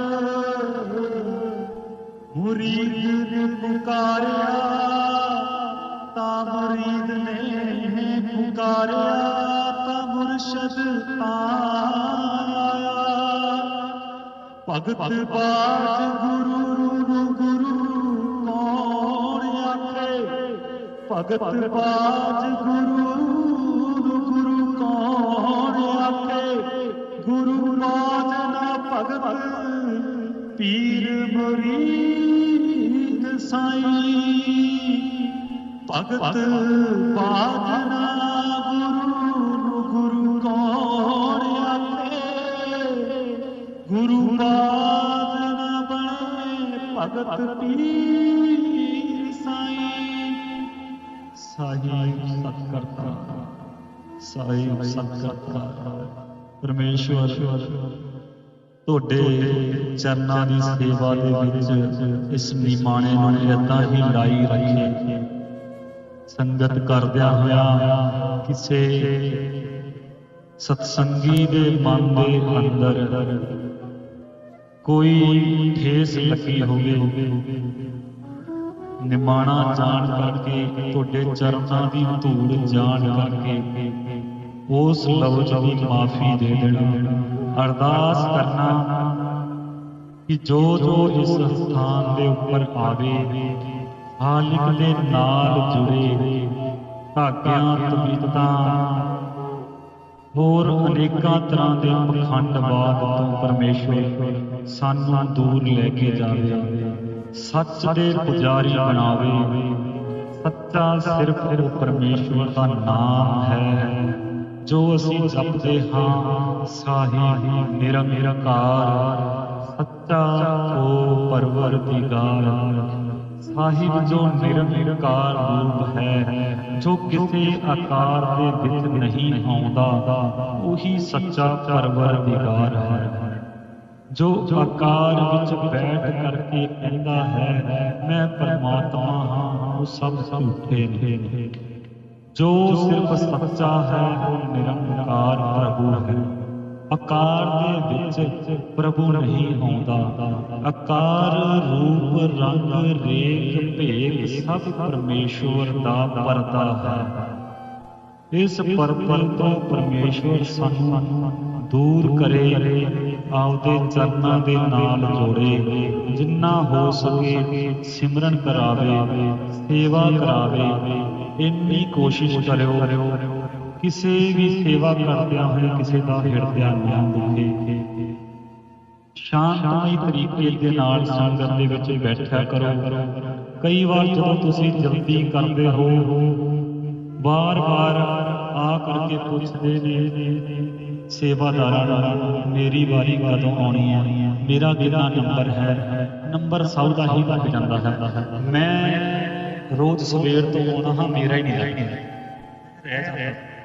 A: ਮੁਰੀਦ ਨੇ ਪੁਕਾਰਿਆ ਤਾਂ ਮੁਰੀਦ ਨੇ ਪੁਕਾਰਿਆ ਤਾਂ ਮੁਰਸ਼ਦ ਆਇਆ। ਭਗਤ ਬਾਜ ਗੁਰੂ ਨੂੰ ਗੁਰੂ ਕੌਣ ਆਖੇ, ਭਗਤ ਬਾਜ ਗੁਰੂ ਨੂੰ ਗੁਰੂ ਕੌਣ ਆਖੇ। ਗੁਰੂ ਬਾਜ ਨਾ ਭਗਤ ਪੀਰ ਮੁਰੀਦ ਸਾਈਂ, ਭਗਤ ਬਾਜ ਨਾ ਗੁਰੂ ਨੂੰ ਗੁਰੂ ਕੌਣ ਆਖੇ। ਗੁਰੂ ਬਾਜ ਨਾ ਬਣੇ ਭਗਤ ਪੀਰ ਸਾਈਂ। ਸਾਹਿਬ ਸਤਿਕਰਤਾ, ਸਾਹਿਬ ਸਤਿਕਰਤਾ ਪਰਮੇਸ਼ਵਰ ਤੁਹਾਡੇ ਚਰਨਾਂ ਦੀ ਸੇਵਾ ਦੇ ਵਿੱਚ ਇਸ ਨਿਮਾਣੇ ਨੂੰ ਏਦਾਂ ਹੀ ਲਾਈ ਰੱਖੇ। ਸੰਗਤ ਕਰਦਿਆਂ ਹੋਇਆ ਕਿਸੇ ਸਤਸੰਗੀ ਦੇ ਮਨ ਦੇ ਅੰਦਰ ਕੋਈ ਠੇਸ ਲੱਗੀ ਹੋਵੇ, ਨਿਮਾਣਾ ਜਾਣ ਕਰਕੇ, ਤੁਹਾਡੇ ਚਰਨਾਂ ਦੀ ਧੂੜ ਜਾਣ ਕਰਕੇ ਉਸ ਲਫ਼ਜ਼ ਦੀ ਮਾਫੀ ਦੇ ਦੇਣਾ। ਅਰਦਾਸ ਕਰਨਾ ਕਿ ਜੋ ਜੋ ਇਸ ਸਥਾਨ ਦੇ ਉੱਪਰ ਆਵੇ, ਖਾਲਿਕ ਦੇ ਨਾਲ ਜੁੜੇ ਧਾਗਿਆਂ ਤਵੀਤਾਂ ਹੋਰ ਅਨੇਕਾਂ ਤਰ੍ਹਾਂ ਦੇ ਪਖੰਡਵਾਦ ਤੋਂ ਪਰਮੇਸ਼ਵਰ ਸਾਨੂੰ ਦੂਰ ਲੈ ਕੇ ਜਾਵੇ, ਸੱਚ ਦੇ ਪੁਜਾਰੀ ਬਣਾਵੇ। ਸੱਚਾ ਸਿਰਫ ਪਰਮੇਸ਼ਵਰ ਦਾ ਨਾਮ ਹੈ ਜੋ ਅਸੀਂ ਜਪਦੇ ਹਾਂ। ਸਾਹਿਬ ਨਿਰੰਕਾਰ ਸੱਚਾ ਓ ਪਰਵਰਦੀਗਾਰ, ਸਾਹਿਬ ਜੋ ਨਿਰੰਕਾਰ ਰੂਪ ਹੈ, ਜੋ ਕਿਸੇ ਆਕਾਰ ਦੇ ਵਿੱਚ ਨਹੀਂ ਆਉਂਦਾ, ਉਹੀ ਸੱਚਾ ਪਰਵਰਦੀਗਾਰ ਹੈ। ਜੋ ਆਕਾਰ ਵਿੱਚ ਬੈਠ ਕਰਕੇ ਕਹਿੰਦਾ ਹੈ ਮੈਂ ਪਰਮਾਤਮਾ ਹਾਂ, ਉਹ ਸਭ ਝੂਠੇ ਨੇ। ਜੋ ਸਿਰਫ ਸੱਚਾ ਹੈ ਉਹ ਨਿਰੰਕਾਰ ਪ੍ਰਭੂ ਹੈ। ਆਕਾਰ ਦੇ ਵਿੱਚ ਪ੍ਰਭੂ ਨਹੀਂ ਆਉਂਦਾ। ਆਕਾਰ ਰੂਪ ਰੰਗ ਰੇਖ ਭੇਦ ਸਭ ਪਰਮੇਸ਼ਵਰ ਦਾ ਪਰਦਾ ਹੈ। ਇਸ ਪਰਦੇ ਤੋਂ ਪਰਮੇਸ਼ਵਰ ਸਾਨੂੰ ਦੂਰ ਕਰੇ, ਆਪਦੇ ਚਰਨਾਂ ਦੇ ਨਾਲ ਜੋੜੇ। ਜਿੰਨਾ ਹੋ ਸਕੇ ਸਿਮਰਨ ਕਰਾਵੇ, ਸੇਵਾ ਕਰਾਵੇ। ਇੰਨੀ ਕੋਸ਼ਿਸ਼ ਕਰਿਓ ਕਿਸੇ ਵੀ ਸੇਵਾ ਕਰਦਿਆਂ ਹੋਏ ਕਿਸੇ ਦਾ ਹਿਰਦਾ ਨਾ ਦੁਖੇ। ਸ਼ਾਂਤਮਈ ਤਰੀਕੇ ਦੇ ਨਾਲ ਸੰਗਤ ਦੇ ਵਿੱਚ ਬੈਠਿਆ ਕਰੋ। ਕਈ ਵਾਰ ਜਦੋਂ ਤੁਸੀਂ ਜਲਦੀ ਕਰਦੇ ਹੋ, ਵਾਰ-ਵਾਰ ਆ ਕਰਕੇ ਪੁੱਛਦੇ ਨੇ ਸੇਵਾਦਾਰਾਂ ਨੂੰ ਮੇਰੀ ਵਾਰੀ ਕਦੋਂ ਆਉਣੀ ਹੈ, ਮੇਰਾ ਕਿੰਨਾ ਨੰਬਰ ਹੈ। ਨੰਬਰ ਸਭ ਦਾ ਹੀ ਲੱਗ ਜਾਂਦਾ ਹੈ। ਮੈਂ ਰੋਜ਼ ਸਵੇਰ ਤੋਂ ਆਉਣਾ ਹਾਂ, ਮੇਰਾ ਹੀ ਨਹੀਂ ਰਹਿ ਜਾਂਦਾ।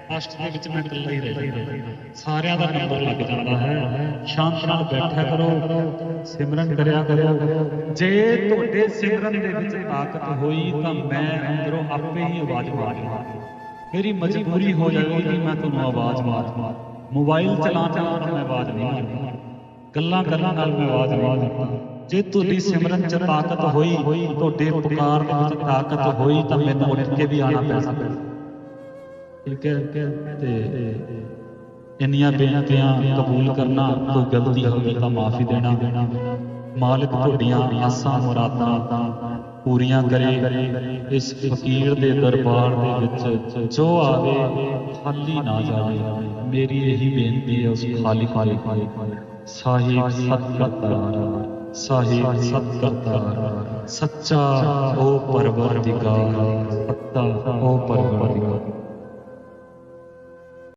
A: ਫਸਟ ਦੇ ਵਿੱਚ ਮੈਂ ਇਕੱਲਾ ਹੀ ਰਹਿ ਜਾਂਦਾ, ਸਾਰਿਆਂ ਦਾ ਨੰਬਰ ਲੱਗ ਜਾਂਦਾ ਹੈ। ਸ਼ਾਂਤ ਨਾਲ ਬੈਠਿਆ ਕਰੋ, ਸਿਮਰਨ ਕਰਿਆ ਕਰੋ। ਜੇ ਤੁਹਾਡੇ ਸਿਮਰਨ ਦੇ ਵਿੱਚ ਤਾਕਤ ਹੋਈ ਤਾਂ ਮੈਂ ਅੰਦਰੋਂ ਆਪੇ ਹੀ ਆਵਾਜ਼ ਮਾਰਾਂ। ਮੇਰੀ ਮਜਬੂਰੀ ਹੋ ਜਾਏਗੀ ਮੈਂ ਤੁਹਾਨੂੰ ਆਵਾਜ਼ ਮਾਰਾਂ। ਮੋਬਾਈਲ ਚਲਾਉਣ ਨਾਲ ਮੈਂ ਆਵਾਜ਼ ਨਹੀਂ ਮਾਰਦਾ, ਗੱਲਾਂ ਕਰਨ ਨਾਲ ਮੈਂ ਆਵਾਜ਼ ਨਹੀਂ ਮਾਰਦਾ। ਜੇ ਤੁਹਾਡੀ ਸਿਮਰਨ 'ਚ ਤਾਕਤ ਹੋਈ, ਤੁਹਾਡੇ ਪੁਕਾਰ ਦੇ ਵਿੱਚ ਤਾਕਤ ਹੋਈ ਤਾਂ ਮੈਨੂੰ ਉੱਠ ਕੇ ਵੀ ਆਉਣਾ ਪੈ ਸਕਦਾ। ਠੀਕ ਹੈ, ਤੇ ਇੰਨੀਆਂ ਬੇਨਤੀਆਂ ਕਬੂਲ ਕਰਨਾ। ਕੋਈ ਗਲਤੀ ਹੋਵੇ ਤਾਂ ਮਾਫੀ ਦੇਣਾ। ਮਾਲਕ ਤੁਹਾਡੀਆਂ ਆਸਾਂ ਮੁਰਾਦਾਂ ਪੂਰੀਆਂ ਕਰੇ। ਇਸ ਫਕੀਰ ਦੇ ਦਰਬਾਰ ਦੇ ਵਿੱਚ ਜੋ ਆਵੇ ਖਾਲੀ ਨਾ ਜਾਵੇ। ਮੇਰੀ ਇਹੀ ਬੇਨਤੀ ਹੈ ਉਸ ਖਾਲਿਕ ਦੇ। ਸਾਹਿਬ ਸਤਿ ਸਾਹਿਬ ਸਤਿ ਸੱਚਾ ਉਹ ਪਰਵਰਦਿਗਾਰ, ਸੱਤਾ